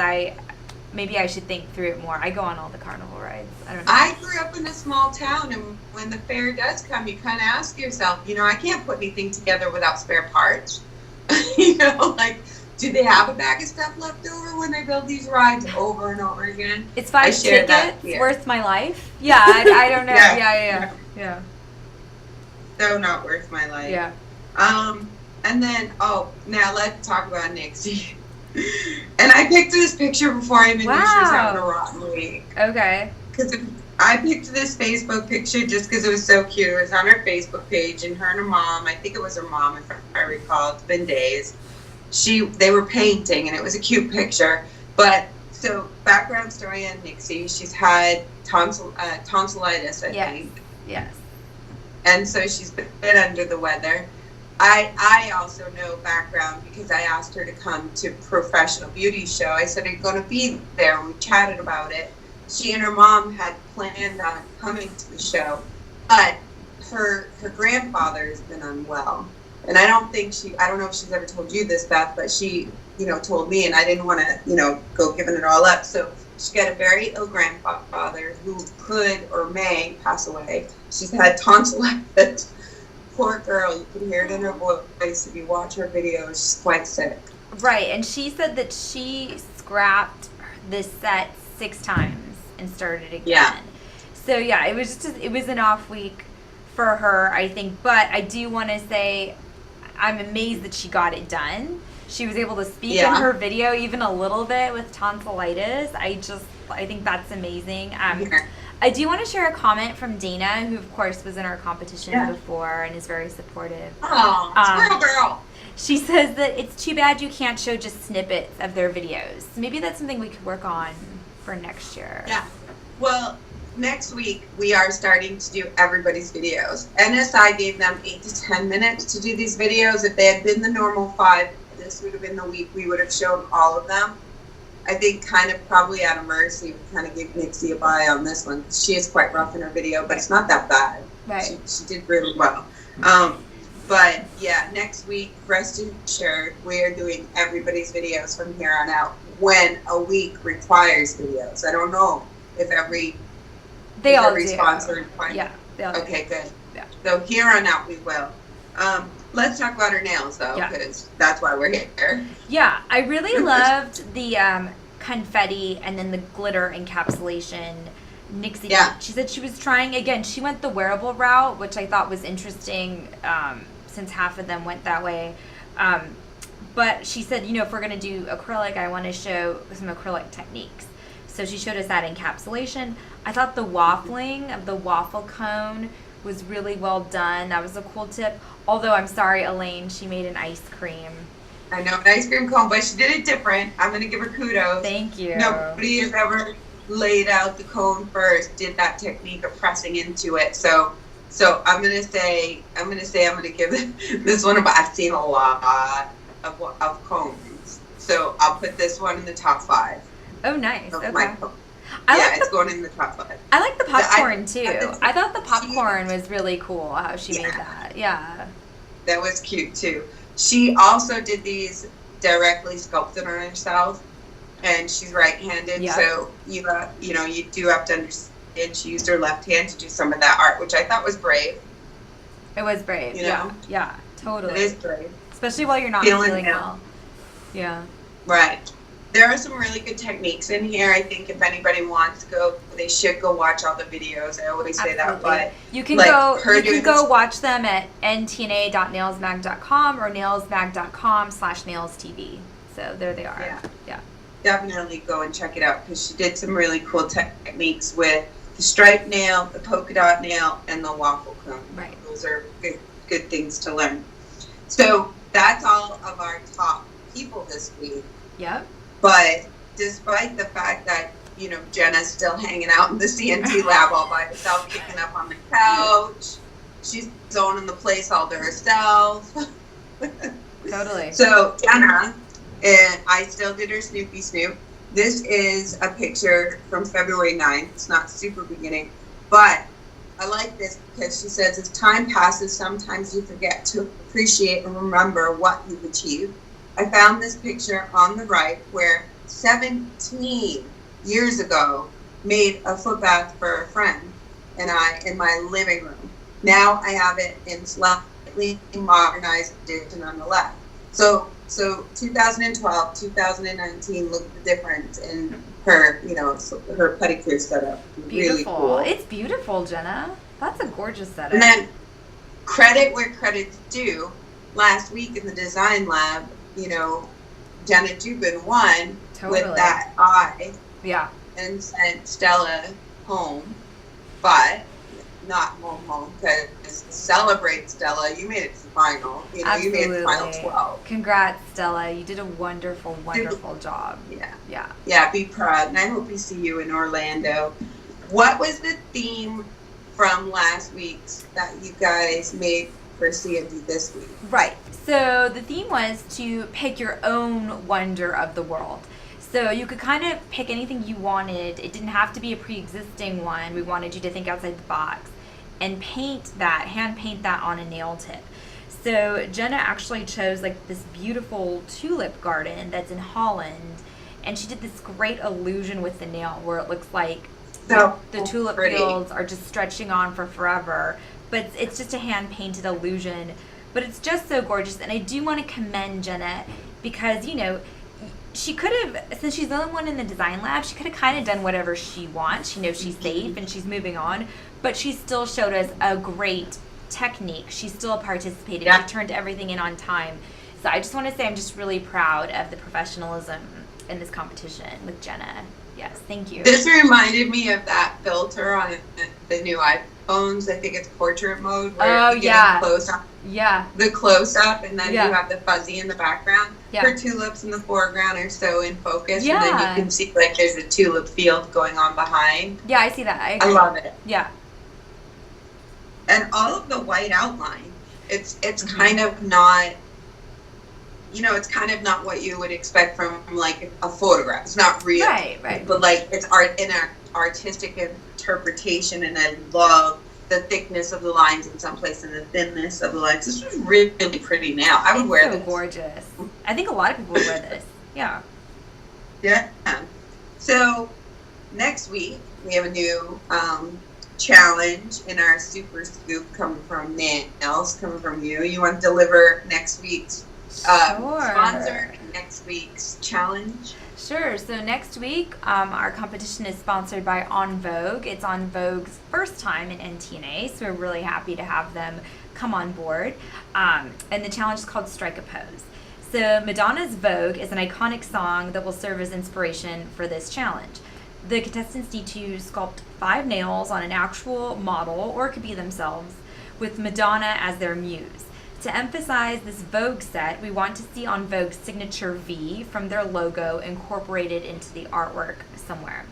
C: maybe I should think through it more. I go on all the carnival rides. I don't know.
F: I grew up in a small town, and when the fair does come, you kind of ask yourself, I can't put anything together without spare parts. Do they have a bag of stuff left over when they build these rides over and over again?
C: It's 5 tickets worth my life. Yeah, I don't know. Yeah.
F: So not worth my life.
C: Yeah.
F: And then, now let's talk about Nixie. And I picked this picture before I even knew she was having a rotten week.
C: Okay.
F: Because I picked this Facebook picture just because it was so cute. It was on her Facebook page, and her and her mom, I think it was her mom if I recall, it's been days. They were painting, and it was a cute picture. But, so background story on Nixie, she's had tonsillitis, I think.
C: Yes.
F: And so she's been under the weather. I also know background because I asked her to come to Professional Beauty Show. I said, "Are you going to be there?" We chatted about it. She and her mom had planned on coming to the show, but her grandfather has been unwell. And I don't know if she's ever told you this, Beth, but she, told me, and I didn't want to, go giving it all up. So she got a very ill grandfather who could or may pass away. She's had tonsillitis. Poor girl, you can hear it in her voice if you watch her videos. She's quite sick.
C: Right, and she said that she scrapped this set 6 times and started again.
F: Yeah.
C: So it was it was an off week for her, I think. But I do want to say, I'm amazed that she got it done. She was able to speak in her video even a little bit with tonsillitis. I think that's amazing. I do want to share a comment from Dana, who of course was in our competition before and is very supportive.
F: Oh, squirrel girl.
C: She says that it's too bad you can't show just snippets of their videos. Maybe that's something we could work on for next year.
F: Yeah. Well, next week we are starting to do everybody's videos. NSI gave them 8 to 10 minutes to do these videos. If they had been the normal 5, this would have been the week we would have shown all of them. I think kind of probably out of mercy, we kind of gave Nixie a bye on this one. She is quite rough in her video, but it's not that bad.
C: Right.
F: She did really well. But yeah, next week, rest assured, we are doing everybody's videos from here on out when a week requires videos. I don't know if every
C: sponsor
F: requires.
C: Yeah, they all do.
F: Okay, good. Yeah. So here on out we will. let's talk about her nails, though,
C: Yeah.
F: because that's why we're here.
C: Yeah, I really loved the confetti and then the glitter encapsulation. Nixie,
F: Yeah.
C: she said she was trying, again, she went the wearable route, which I thought was interesting since half of them went that way. But she said, you know, if we're going to do acrylic, I want to show some acrylic techniques. So she showed us that encapsulation. I thought the waffling of the waffle cone was really well done. That was a cool tip. Although, I'm sorry, Elaine, she made an ice cream.
F: I know, an ice cream cone, but she did it different. I'm going to give her kudos.
C: Thank you.
F: Nobody has ever laid out the cone first, did that technique of pressing into it. So I'm going to give this one, but I've seen a lot of cones. So I'll put this one in the top 5.
C: Oh, nice. Okay.
F: It's going in the top 5.
C: I like the popcorn, too. I thought the popcorn was really cool, how she made that. Yeah.
F: That was cute, too. She also did these directly sculpted on herself, and she's right-handed, so you do have to understand she used her left hand to do some of that art, which I thought was brave.
C: It was brave.
F: You know?
C: Yeah, totally.
F: It is brave.
C: Especially while you're not feeling well. Yeah.
F: Right. There are some really good techniques in here. I think if anybody wants to go, they should go watch all the videos. I always say that, but
C: you can go watch them at ntna.nailsmag.com or nailsmag.com/nailstv. So there they are. Yeah.
F: Definitely go and check it out, because she did some really cool techniques with the striped nail, the polka dot nail, and the waffle cone.
C: Right.
F: Those are good things to learn. So that's all of our top people this week.
C: Yep.
F: But despite the fact that, you know, Jenna's still hanging out in the CNC lab all by herself, kicking up on the couch, she's owning the place all to herself.
C: Totally.
F: So Jenna, and I still did her Snoopy Snoop. This is a picture from February 9th. It's not super beginning, but I like this because she says, as time passes, sometimes you forget to appreciate and remember what you've achieved. I found this picture on the right where 17 years ago made a foot bath for a friend and I in my living room. Now I have it in slightly modernized edition on the left. So 2012, 2019, look at the difference in her, you know, her pedicure setup.
C: Beautiful.
F: Really cool.
C: It's beautiful, Jenna. That's a gorgeous setup.
F: And then credit where credit's due. Last week in the design lab, you know, Jenna Dubin won with that eye.
C: Yeah.
F: And sent Stella home, but not home because celebrate, Stella. You made it to the final. You know,
C: Absolutely.
F: You made it to final 12.
C: Congrats, Stella. You did a wonderful, wonderful job.
F: Yeah, be proud. And I hope we see you in Orlando. What was the theme from last week's that you guys made for CND this week?
C: Right. So the theme was to pick your own wonder of the world. So you could kind of pick anything you wanted. It didn't have to be a pre-existing one. We wanted you to think outside the box and hand paint that on a nail tip. So Jenna actually chose like this beautiful tulip garden that's in Holland, and she did this great illusion with the nail where it looks like the tulip fields are just stretching on for forever, but it's just a hand painted illusion. But it's just so gorgeous, and I do want to commend Jenna because, you know, she could have, since she's the only one in the design lab, she could have kind of done whatever she wants. She knows she's safe and she's moving on, but she still showed us a great technique. She still participated. She turned everything in on time. So I just want to say I'm just really proud of the professionalism in this competition with Jenna. Yes, thank you.
F: This reminded me of that filter on the new iPhones. I think it's portrait mode where you get close up.
C: Yeah.
F: The close up, and then you have the fuzzy in the background. Her tulips in the foreground are so in focus, and then you can see like there's a tulip field going on behind.
C: Yeah, I see that.
F: I love it.
C: Yeah.
F: And all of the white outline, it's kind of not, you know, it's kind of not what you would expect from like a photograph. It's not real.
C: Right.
F: But like it's art in an artistic interpretation, and I love the thickness of the lines in some place and the thinness of the lines. This was really pretty nail. I would wear this.
C: It's so gorgeous. I think a lot of people would wear this. Yeah.
F: Yeah. So next week we have a new challenge in our super scoop coming from Nails, coming from you. You want to deliver next week's sponsor, next week's challenge?
C: Sure. So next week, our competition is sponsored by On Vogue. It's On Vogue's first time in NTNA, so we're really happy to have them come on board. And the challenge is called Strike a Pose. So Madonna's Vogue is an iconic song that will serve as inspiration for this challenge. The contestants need to sculpt 5 nails on an actual model, or it could be themselves, with Madonna as their muse. To emphasize this Vogue set, we want to see On Vogue's signature V from their logo incorporated into the artwork somewhere.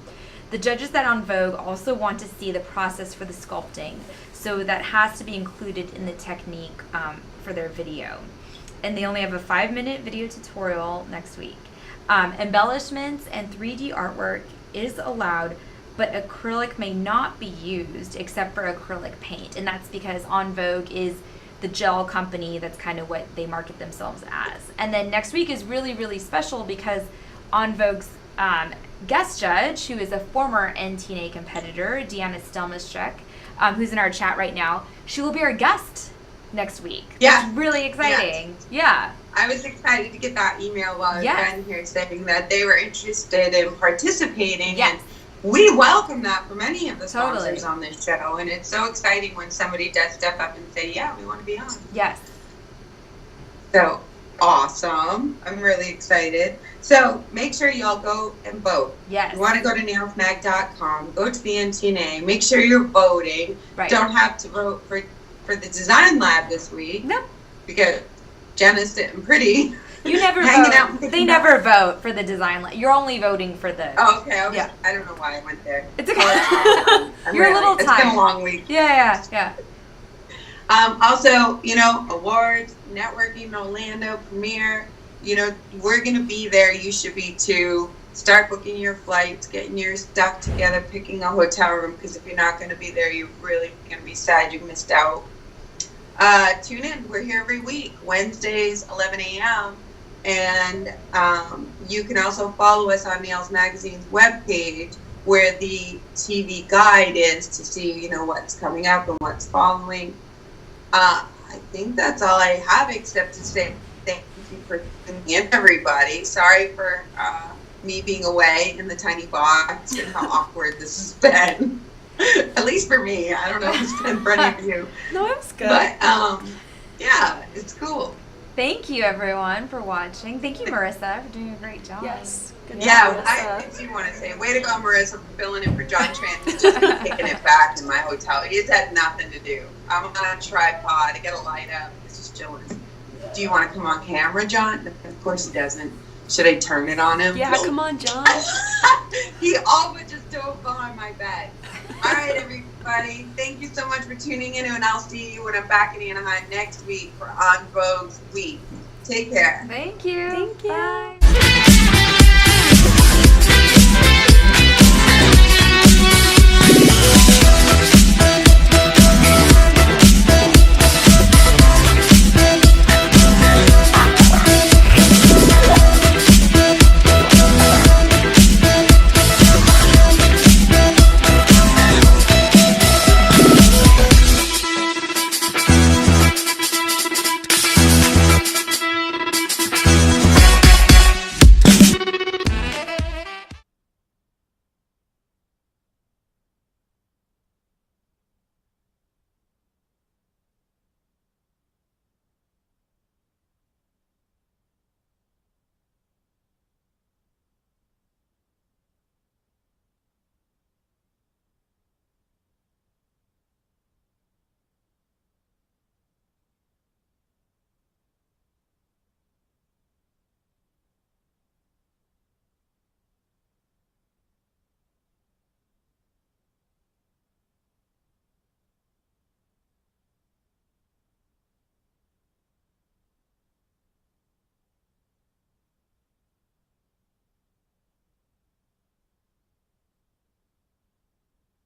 C: The judges at On Vogue also want to see the process for the sculpting, so that has to be included in the technique for their video. And they only have a 5-minute video tutorial next week. Embellishments and 3D artwork is allowed, but acrylic may not be used except for acrylic paint, and that's because On Vogue is the gel company. That's kind of what they market themselves as. And then next week is really, really special because On Vogue's guest judge, who is a former NTNA competitor, Deanna Stelmaschek, who's in our chat right now, she will be our guest next week.
F: Yeah.
C: It's really exciting.
F: Yes.
C: Yeah.
F: I was excited to get that email while I was down here saying that they were interested in participating.
C: Yes.
F: And we welcome that from any of the sponsors on this show, and it's so exciting when somebody does step up and say, yeah, we want to be on.
C: Yes.
F: So awesome. I'm really excited. So make sure y'all go and vote.
C: Yes.
F: You want to go to nailsmag.com, go to the NTNA, make sure you're voting.
C: Right.
F: Don't have to vote for the design lab this week.
C: No.
F: Because Jenna's sitting pretty.
C: You never
F: hanging
C: vote.
F: out.
C: They never vote for the design. You're only voting for the.
F: Oh, okay.
C: Yeah.
F: I don't know why I went there.
C: It's okay. You're a little tired.
F: It's been a long week.
C: Yeah.
F: Also, awards, networking, Orlando, premiere. We're going to be there. You should be too. Start booking your flights, getting your stuff together, picking a hotel room, because if you're not going to be there, you're really going to be sad you missed out. Tune in. We're here every week, Wednesdays, 11 a.m. And you can also follow us on Nails Magazine's webpage, where the TV guide is, to see, what's coming up and what's following. I think that's all I have, except to say thank you for tuning in, everybody. Sorry for me being away in the tiny box and how awkward this has been. At least for me. I don't know if it's been for any of you.
H: No, it was good.
F: But yeah, it's cool.
C: Thank you, everyone, for watching. Thank you, Marissa, for doing a great job.
H: Yes. Good
F: Yeah,
H: job,
F: I do want to say, way to go, Marissa, for filling in for John Tran. He's just been kicking it back in my hotel. He's had nothing to do. I'm on a tripod. I got a light up. He's just chilling. Do you want to come on camera, John? Of course he doesn't. Should I turn it on him?
H: Yeah, come on, John.
F: He all but just dove behind my bed. All right, everybody. Thank you so much for tuning in, and I'll see you when I'm back in Anaheim next week for On Vogue's Week. Take care.
C: Thank you.
H: Thank you.
C: Bye.